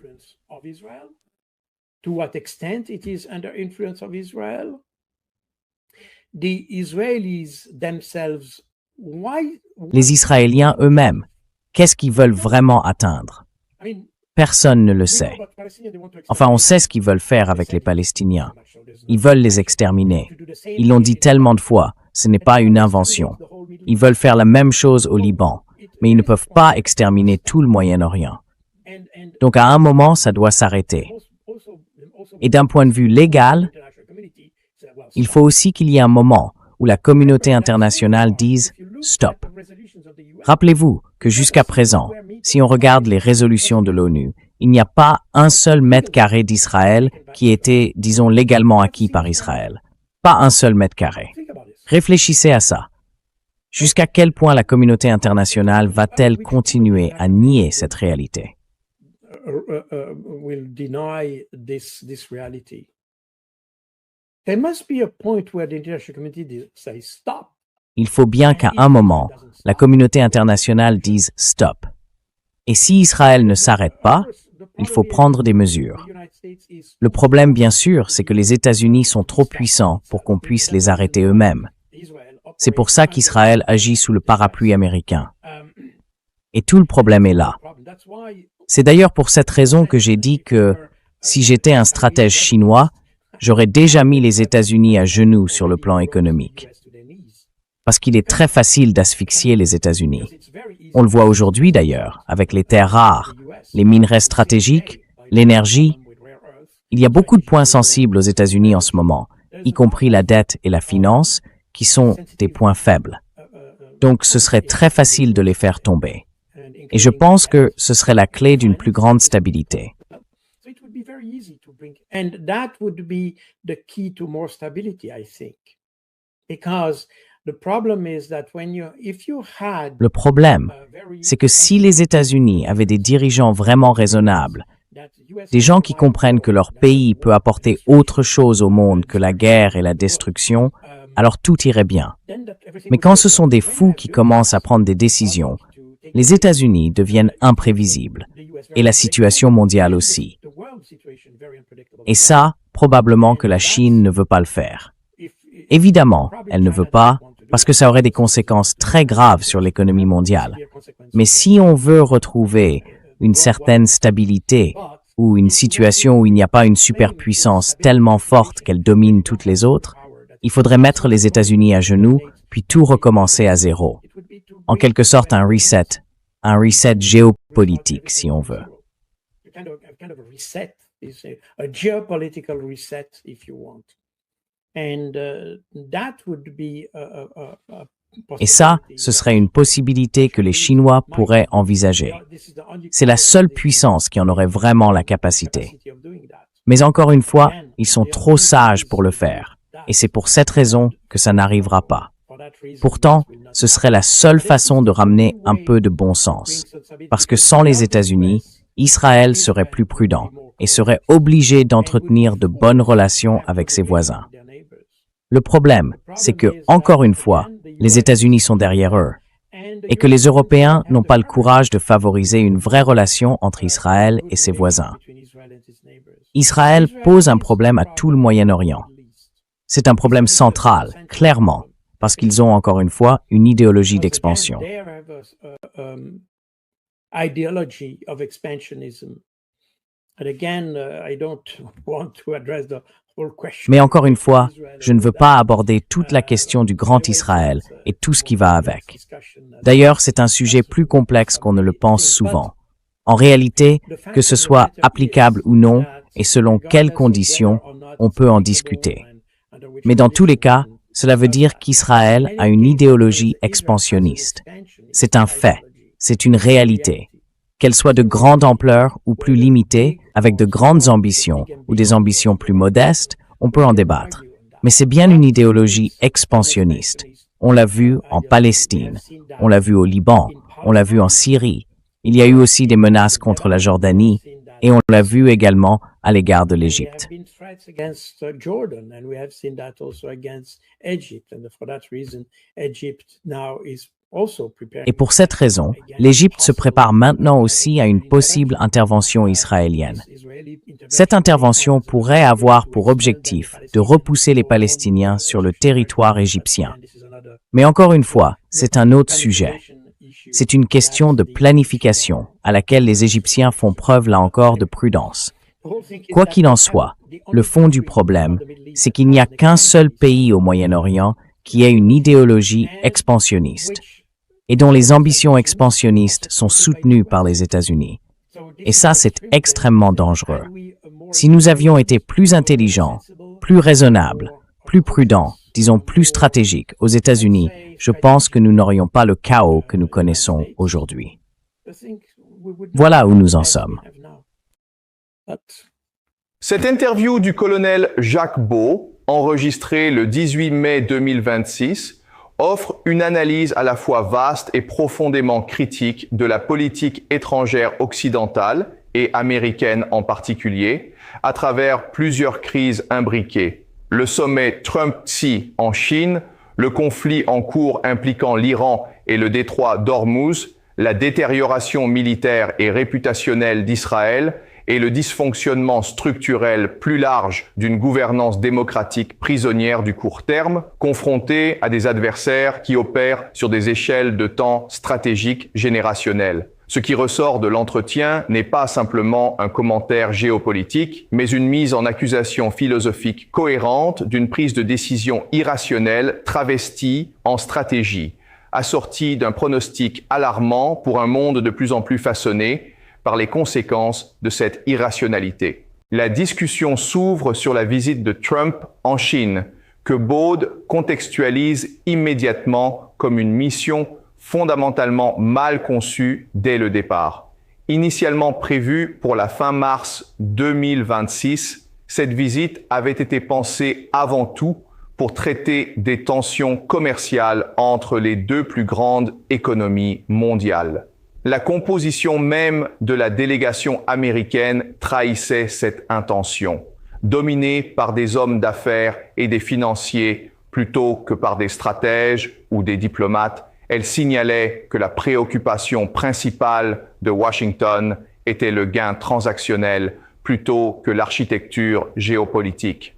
Les Israéliens eux-mêmes, qu'est-ce qu'ils veulent vraiment atteindre? Personne ne le sait. Enfin, on sait ce qu'ils veulent faire avec les Palestiniens. Ils veulent les exterminer. Ils l'ont dit tellement de fois. ce n'est pas une invention. Ils veulent faire la même chose au Liban, mais ils ne peuvent pas exterminer tout le Moyen-Orient. Donc à un moment, ça doit s'arrêter. Et d'un point de vue légal, il faut aussi qu'il y ait un moment où la communauté internationale dise « stop ». Rappelez-vous que jusqu'à présent, si on regarde les résolutions de l'ONU, il n'y a pas un seul mètre carré d'Israël qui était, disons, légalement acquis par Israël. Pas un seul mètre carré. Réfléchissez à ça. Jusqu'à quel point la communauté internationale va-t-elle continuer à nier cette réalité? Will deny this reality. There must be a point where the international community says stop. Il faut bien qu'à un moment, la communauté internationale dise stop. Et si Israël ne s'arrête pas, il faut prendre des mesures. Le problème, bien sûr, c'est que les États-Unis sont trop puissants pour qu'on puisse les arrêter eux-mêmes. C'est pour ça qu'Israël agit sous le parapluie américain. Et tout le problème est là. C'est d'ailleurs pour cette raison que j'ai dit que, si j'étais un stratège chinois, j'aurais déjà mis les États-Unis à genoux sur le plan économique. Parce qu'il est très facile d'asphyxier les États-Unis. On le voit aujourd'hui d'ailleurs, avec les terres rares, les minerais stratégiques, l'énergie. Il y a beaucoup de points sensibles aux États-Unis en ce moment, y compris la dette et la finance, qui sont des points faibles. Donc ce serait très facile de les faire tomber. Et je pense que ce serait la clé d'une plus grande stabilité. And that would be the key to more stability, I think. Because the problem is that if you had Le problème, c'est que si les États-Unis avaient des dirigeants vraiment raisonnables, des gens qui comprennent que leur pays peut apporter autre chose au monde que la guerre et la destruction, alors tout irait bien. Mais quand ce sont des fous qui commencent à prendre des décisions, les États-Unis deviennent imprévisibles, et la situation mondiale aussi. Et ça, probablement que la Chine ne veut pas le faire. Évidemment, elle ne veut pas, parce que ça aurait des conséquences très graves sur l'économie mondiale. Mais si on veut retrouver une certaine stabilité, ou une situation où il n'y a pas une superpuissance tellement forte qu'elle domine toutes les autres, il faudrait mettre les États-Unis à genoux, puis tout recommencer à zéro. En quelque sorte un reset géopolitique, si on veut. A geopolitical reset, if you want. And that would be Et ça, ce serait une possibilité que les Chinois pourraient envisager. C'est la seule puissance qui en aurait vraiment la capacité. Mais encore une fois, ils sont trop sages pour le faire. Et c'est pour cette raison que ça n'arrivera pas. Pourtant, ce serait la seule façon de ramener un peu de bon sens. Parce que sans les États-Unis, Israël serait plus prudent et serait obligé d'entretenir de bonnes relations avec ses voisins. Le problème, c'est que, encore une fois, les États-Unis sont derrière eux et que les Européens n'ont pas le courage de favoriser une vraie relation entre Israël et ses voisins. Israël pose un problème à tout le Moyen-Orient. C'est un problème central, clairement, parce qu'ils ont, encore une fois, une idéologie d'expansion. Mais encore une fois, je ne veux pas aborder toute la question du Grand Israël et tout ce qui va avec. D'ailleurs, c'est un sujet plus complexe qu'on ne le pense souvent. En réalité, que ce soit applicable ou non, et selon quelles conditions, on peut en discuter. Mais dans tous les cas, cela veut dire qu'Israël a une idéologie expansionniste. C'est un fait, c'est une réalité. Qu'elle soit de grande ampleur ou plus limitée, avec de grandes ambitions ou des ambitions plus modestes, on peut en débattre. Mais c'est bien une idéologie expansionniste. On l'a vu en Palestine, on l'a vu au Liban, on l'a vu en Syrie. Il y a eu aussi des menaces contre la Jordanie et on l'a vu également à l'égard de l'Égypte. Et pour cette raison, l'Égypte se prépare maintenant aussi à une possible intervention israélienne. Cette intervention pourrait avoir pour objectif de repousser les Palestiniens sur le territoire égyptien. Mais encore une fois, c'est un autre sujet. C'est une question de planification à laquelle les Égyptiens font preuve là encore de prudence. Quoi qu'il en soit, le fond du problème, c'est qu'il n'y a qu'un seul pays au Moyen-Orient qui est une idéologie expansionniste et dont les ambitions expansionnistes sont soutenues par les États-Unis. Et ça, c'est extrêmement dangereux. Si nous avions été plus intelligents, plus raisonnables, plus prudents, disons plus stratégiques aux États-Unis, je pense que nous n'aurions pas le chaos que nous connaissons aujourd'hui. Voilà où nous en sommes. Cette interview du colonel Jacques Beau, enregistrée le 18 mai 2026, offre une analyse à la fois vaste et profondément critique de la politique étrangère occidentale et américaine en particulier, à travers plusieurs crises imbriquées. Le sommet Trump-Xi en Chine, le conflit en cours impliquant l'Iran et le détroit d'Ormuz, la détérioration militaire et réputationnelle d'Israël et le dysfonctionnement structurel plus large d'une gouvernance démocratique prisonnière du court terme, confrontée à des adversaires qui opèrent sur des échelles de temps stratégiques générationnelles. Ce qui ressort de l'entretien n'est pas simplement un commentaire géopolitique, mais une mise en accusation philosophique cohérente d'une prise de décision irrationnelle travestie en stratégie, assortie d'un pronostic alarmant pour un monde de plus en plus façonné par les conséquences de cette irrationalité. La discussion s'ouvre sur la visite de Trump en Chine, que Baud contextualise immédiatement comme une mission fondamentalement mal conçue dès le départ. Initialement prévue pour la fin mars 2026, cette visite avait été pensée avant tout pour traiter des tensions commerciales entre les deux plus grandes économies mondiales. La composition même de la délégation américaine trahissait cette intention, dominée par des hommes d'affaires et des financiers plutôt que par des stratèges ou des diplomates. Elle signalait que la préoccupation principale de Washington était le gain transactionnel plutôt que l'architecture géopolitique.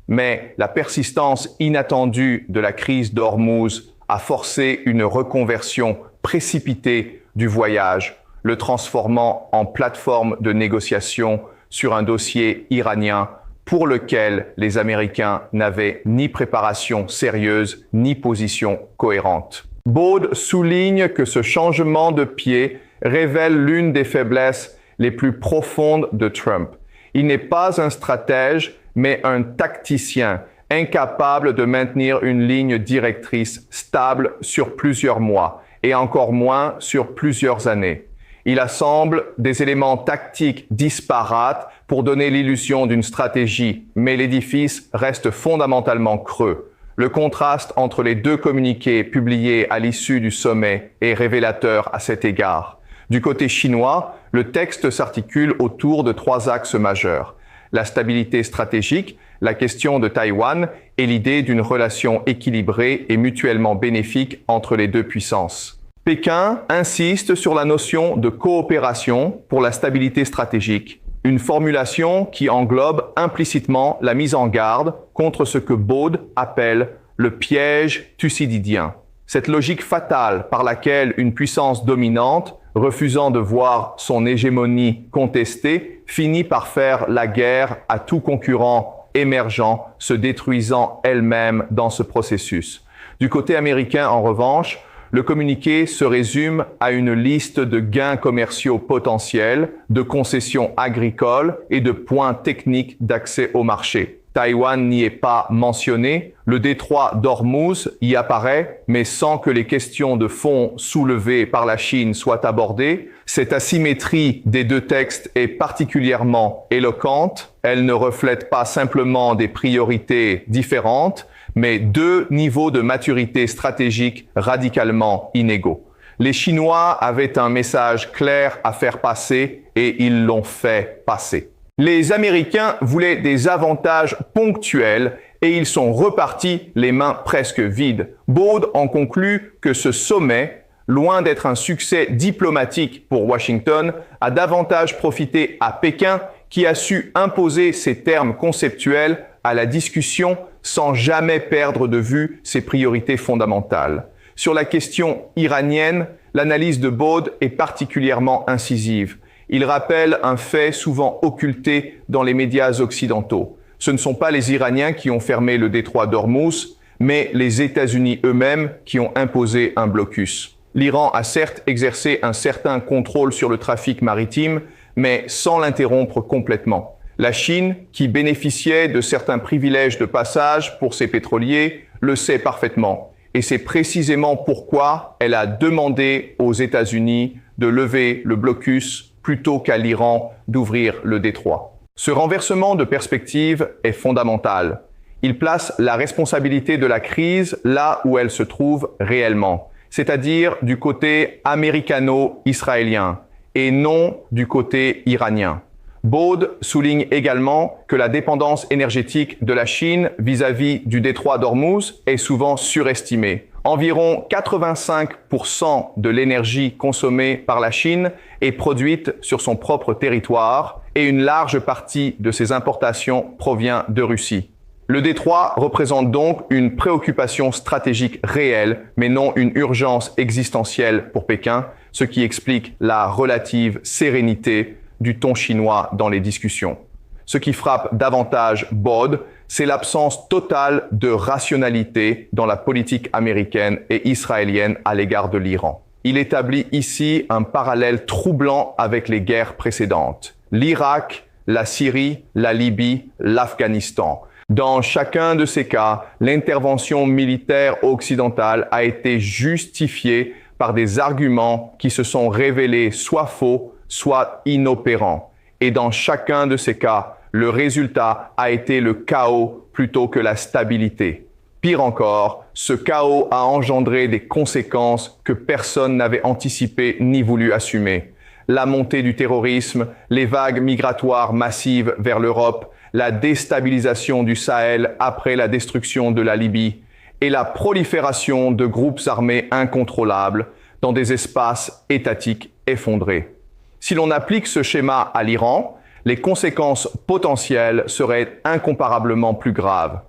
Mais la persistance inattendue de la crise d'Ormuz a forcé une reconversion précipitée du voyage, le transformant en plateforme de négociation sur un dossier iranien pour lequel les Américains n'avaient ni préparation sérieuse ni position cohérente. Baud souligne que ce changement de pied révèle l'une des faiblesses les plus profondes de Trump. Il n'est pas un stratège, mais un tacticien, incapable de maintenir une ligne directrice stable sur plusieurs mois, et encore moins sur plusieurs années. Il assemble des éléments tactiques disparates pour donner l'illusion d'une stratégie, mais l'édifice reste fondamentalement creux. Le contraste entre les deux communiqués publiés à l'issue du sommet est révélateur à cet égard. Du côté chinois, le texte s'articule autour de trois axes majeurs: la stabilité stratégique, la question de Taïwan et l'idée d'une relation équilibrée et mutuellement bénéfique entre les deux puissances. Pékin insiste sur la notion de coopération pour la stabilité stratégique, une formulation qui englobe implicitement la mise en garde contre ce que Baud appelle le piège thucydidien. Cette logique fatale par laquelle une puissance dominante, refusant de voir son hégémonie contestée, finit par faire la guerre à tout concurrent émergent, se détruisant elle-même dans ce processus. Du côté américain, en revanche, le communiqué se résume à une liste de gains commerciaux potentiels, de concessions agricoles et de points techniques d'accès au marché. Taïwan n'y est pas mentionné, le détroit d'Ormuz y apparaît, mais sans que les questions de fond soulevées par la Chine soient abordées. Cette asymétrie des deux textes est particulièrement éloquente. Elle ne reflète pas simplement des priorités différentes, mais deux niveaux de maturité stratégique radicalement inégaux. Les Chinois avaient un message clair à faire passer et ils l'ont fait passer. Les Américains voulaient des avantages ponctuels et ils sont repartis les mains presque vides. Baud en conclut que ce sommet, loin d'être un succès diplomatique pour Washington, a davantage profité à Pékin qui a su imposer ses termes conceptuels à la discussion sans jamais perdre de vue ses priorités fondamentales. Sur la question iranienne, l'analyse de Baud est particulièrement incisive. Il rappelle un fait souvent occulté dans les médias occidentaux. Ce ne sont pas les Iraniens qui ont fermé le détroit d'Ormuz, mais les États-Unis eux-mêmes qui ont imposé un blocus. L'Iran a certes exercé un certain contrôle sur le trafic maritime, mais sans l'interrompre complètement. La Chine, qui bénéficiait de certains privilèges de passage pour ses pétroliers, le sait parfaitement. Et c'est précisément pourquoi elle a demandé aux États-Unis de lever le blocus plutôt qu'à l'Iran d'ouvrir le détroit. Ce renversement de perspective est fondamental. Il place la responsabilité de la crise là où elle se trouve réellement, c'est-à-dire du côté américano-israélien et non du côté iranien. Baude souligne également que la dépendance énergétique de la Chine vis-à-vis du détroit d'Ormuz est souvent surestimée. Environ 85% de l'énergie consommée par la Chine est produite sur son propre territoire et une large partie de ses importations provient de Russie. Le détroit représente donc une préoccupation stratégique réelle, mais non une urgence existentielle pour Pékin, ce qui explique la relative sérénité du ton chinois dans les discussions. Ce qui frappe davantage Baude, c'est l'absence totale de rationalité dans la politique américaine et israélienne à l'égard de l'Iran. Il établit ici un parallèle troublant avec les guerres précédentes. L'Irak, la Syrie, la Libye, l'Afghanistan. Dans chacun de ces cas, l'intervention militaire occidentale a été justifiée par des arguments qui se sont révélés soit faux, soit inopérants. Et dans chacun de ces cas, le résultat a été le chaos plutôt que la stabilité. Pire encore, ce chaos a engendré des conséquences que personne n'avait anticipées ni voulu assumer. La montée du terrorisme, les vagues migratoires massives vers l'Europe, la déstabilisation du Sahel après la destruction de la Libye et la prolifération de groupes armés incontrôlables dans des espaces étatiques effondrés. Si l'on applique ce schéma à l'Iran, les conséquences potentielles seraient incomparablement plus graves.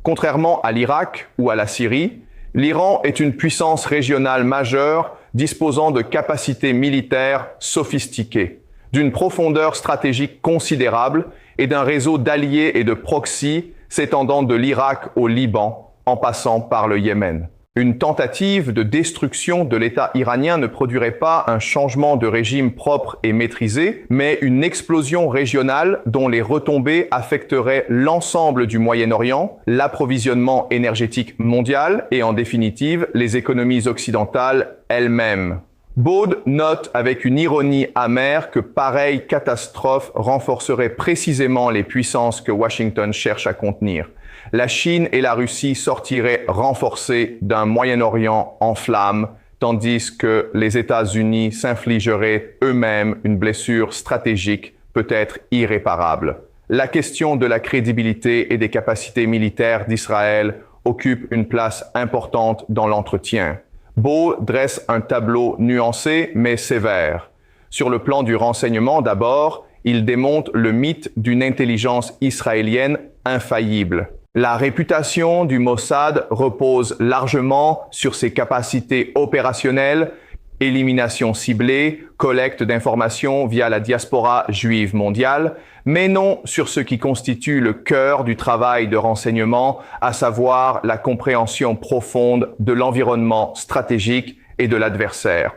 Contrairement à l'Irak ou à la Syrie, l'Iran est une puissance régionale majeure disposant de capacités militaires sophistiquées, d'une profondeur stratégique considérable et d'un réseau d'alliés et de proxys s'étendant de l'Irak au Liban en passant par le Yémen. Une tentative de destruction de l'État iranien ne produirait pas un changement de régime propre et maîtrisé, mais une explosion régionale dont les retombées affecteraient l'ensemble du Moyen-Orient, l'approvisionnement énergétique mondial et en définitive les économies occidentales elles-mêmes. Baude note avec une ironie amère que pareille catastrophe renforcerait précisément les puissances que Washington cherche à contenir. La Chine et la Russie sortiraient renforcées d'un Moyen-Orient en flammes, tandis que les États-Unis s'infligeraient eux-mêmes une blessure stratégique, peut-être irréparable. La question de la crédibilité et des capacités militaires d'Israël occupe une place importante dans l'entretien. Baude dresse un tableau nuancé mais sévère. Sur le plan du renseignement d'abord, il démonte le mythe d'une intelligence israélienne infaillible. La réputation du Mossad repose largement sur ses capacités opérationnelles, élimination ciblée, collecte d'informations via la diaspora juive mondiale, mais non sur ce qui constitue le cœur du travail de renseignement, à savoir la compréhension profonde de l'environnement stratégique et de l'adversaire.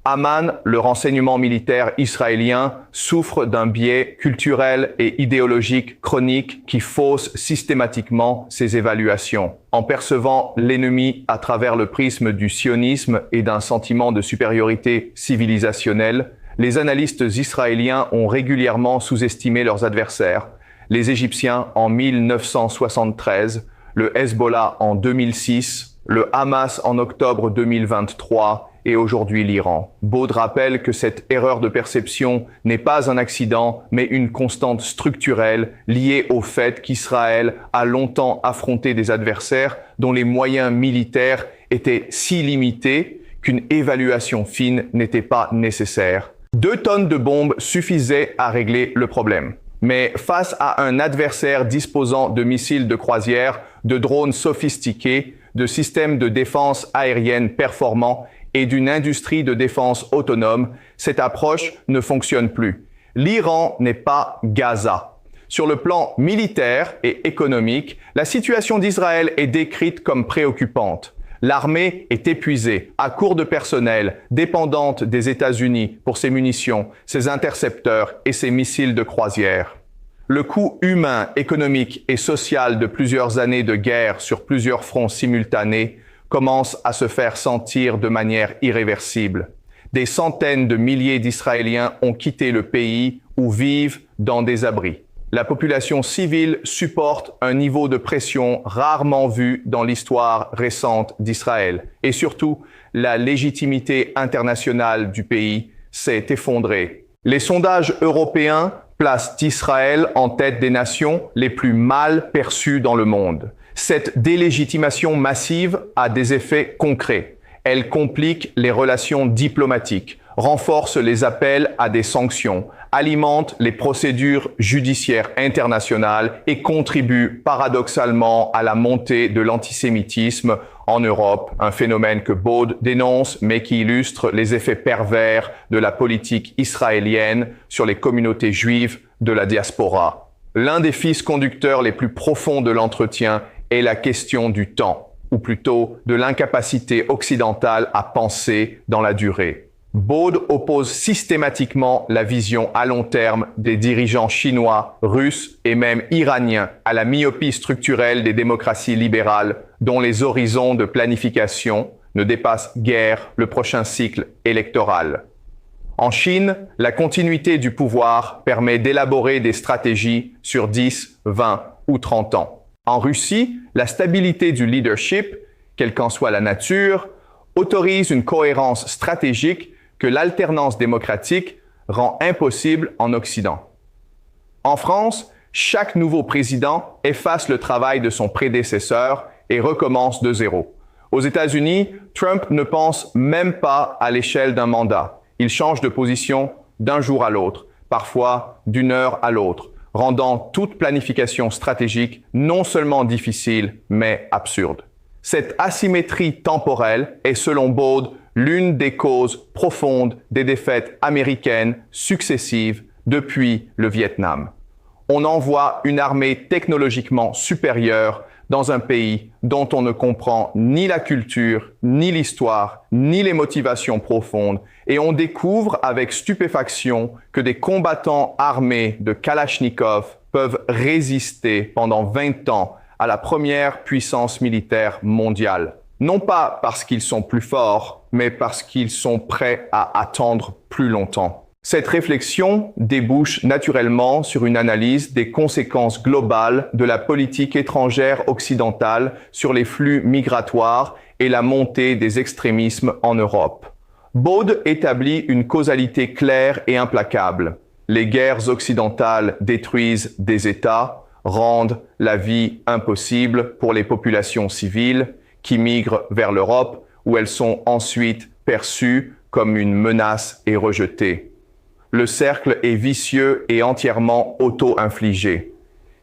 Amman, le renseignement militaire israélien, souffre d'un biais culturel et idéologique chronique qui fausse systématiquement ses évaluations. En percevant l'ennemi à travers le prisme du sionisme et d'un sentiment de supériorité civilisationnelle, les analystes israéliens ont régulièrement sous-estimé leurs adversaires. Les Égyptiens en 1973, le Hezbollah en 2006, le Hamas en octobre 2023 et aujourd'hui l'Iran. Baude rappelle que cette erreur de perception n'est pas un accident, mais une constante structurelle liée au fait qu'Israël a longtemps affronté des adversaires dont les moyens militaires étaient si limités qu'une évaluation fine n'était pas nécessaire. 2 tonnes de bombes suffisaient à régler le problème. Mais face à un adversaire disposant de missiles de croisière, de drones sophistiqués, de systèmes de défense aérienne performants et d'une industrie de défense autonome, cette approche ne fonctionne plus. L'Iran n'est pas Gaza. Sur le plan militaire et économique, la situation d'Israël est décrite comme préoccupante. L'armée est épuisée, à court de personnel, dépendante des États-Unis pour ses munitions, ses intercepteurs et ses missiles de croisière. Le coût humain, économique et social de plusieurs années de guerre sur plusieurs fronts simultanés commence à se faire sentir de manière irréversible. Des centaines de milliers d'Israéliens ont quitté le pays ou vivent dans des abris. La population civile supporte un niveau de pression rarement vu dans l'histoire récente d'Israël. Et surtout, la légitimité internationale du pays s'est effondrée. Les sondages européens placent Israël en tête des nations les plus mal perçues dans le monde. Cette délégitimation massive a des effets concrets. Elle complique les relations diplomatiques, renforce les appels à des sanctions, alimente les procédures judiciaires internationales et contribue paradoxalement à la montée de l'antisémitisme en Europe, un phénomène que Baud dénonce mais qui illustre les effets pervers de la politique israélienne sur les communautés juives de la diaspora. L'un des fils conducteurs les plus profonds de l'entretien est la question du temps, ou plutôt de l'incapacité occidentale à penser dans la durée. Baud oppose systématiquement la vision à long terme des dirigeants chinois, russes et même iraniens à la myopie structurelle des démocraties libérales dont les horizons de planification ne dépassent guère le prochain cycle électoral. En Chine, la continuité du pouvoir permet d'élaborer des stratégies sur 10, 20 ou 30 ans. En Russie, la stabilité du leadership, quelle qu'en soit la nature, autorise une cohérence stratégique que l'alternance démocratique rend impossible en Occident. En France, chaque nouveau président efface le travail de son prédécesseur et recommence de zéro. Aux États-Unis, Trump ne pense même pas à l'échelle d'un mandat. Il change de position d'un jour à l'autre, parfois d'une heure à l'autre, rendant toute planification stratégique non seulement difficile, mais absurde. Cette asymétrie temporelle est, selon Baud, l'une des causes profondes des défaites américaines successives depuis le Vietnam. On envoie une armée technologiquement supérieure dans un pays dont on ne comprend ni la culture, ni l'histoire, ni les motivations profondes, et on découvre avec stupéfaction que des combattants armés de Kalachnikov peuvent résister pendant 20 ans à la première puissance militaire mondiale. Non pas parce qu'ils sont plus forts, mais parce qu'ils sont prêts à attendre plus longtemps. Cette réflexion débouche naturellement sur une analyse des conséquences globales de la politique étrangère occidentale sur les flux migratoires et la montée des extrémismes en Europe. Baud établit une causalité claire et implacable. Les guerres occidentales détruisent des États, rendent la vie impossible pour les populations civiles qui migrent vers l'Europe, où elles sont ensuite perçues comme une menace et rejetées. Le cercle est vicieux et entièrement auto-infligé.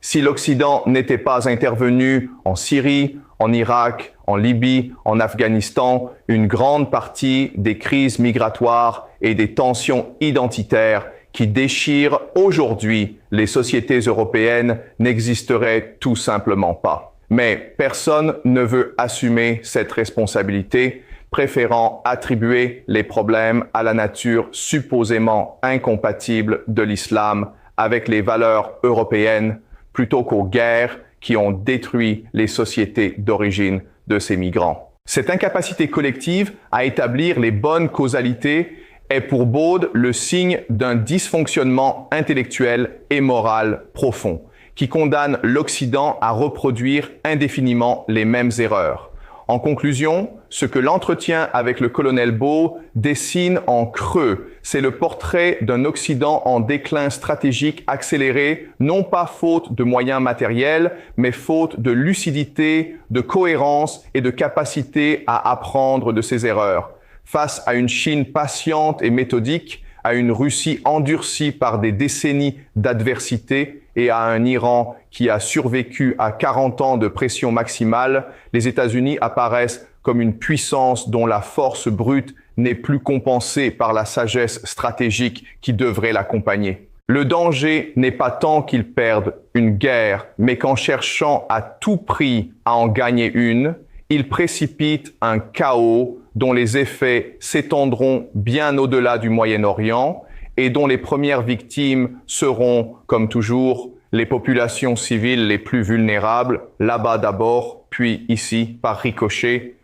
Si l'Occident n'était pas intervenu en Syrie, en Irak, en Libye, en Afghanistan, une grande partie des crises migratoires et des tensions identitaires qui déchirent aujourd'hui les sociétés européennes n'existeraient tout simplement pas. Mais personne ne veut assumer cette responsabilité, préférant attribuer les problèmes à la nature supposément incompatible de l'islam avec les valeurs européennes plutôt qu'aux guerres qui ont détruit les sociétés d'origine de ces migrants. Cette incapacité collective à établir les bonnes causalités est pour Baud le signe d'un dysfonctionnement intellectuel et moral profond, qui condamne l'Occident à reproduire indéfiniment les mêmes erreurs. En conclusion, ce que l'entretien avec le colonel Baud dessine en creux, c'est le portrait d'un Occident en déclin stratégique accéléré, non pas faute de moyens matériels, mais faute de lucidité, de cohérence et de capacité à apprendre de ses erreurs. Face à une Chine patiente et méthodique, à une Russie endurcie par des décennies d'adversité et à un Iran qui a survécu à 40 ans de pression maximale, les États-Unis apparaissent comme une puissance dont la force brute n'est plus compensée par la sagesse stratégique qui devrait l'accompagner. Le danger n'est pas tant qu'ils perdent une guerre, mais qu'en cherchant à tout prix à en gagner une, ils précipitent un chaos dont les effets s'étendront bien au-delà du Moyen-Orient et dont les premières victimes seront, comme toujours, les populations civiles les plus vulnérables, là-bas d'abord, puis ici, par ricochet,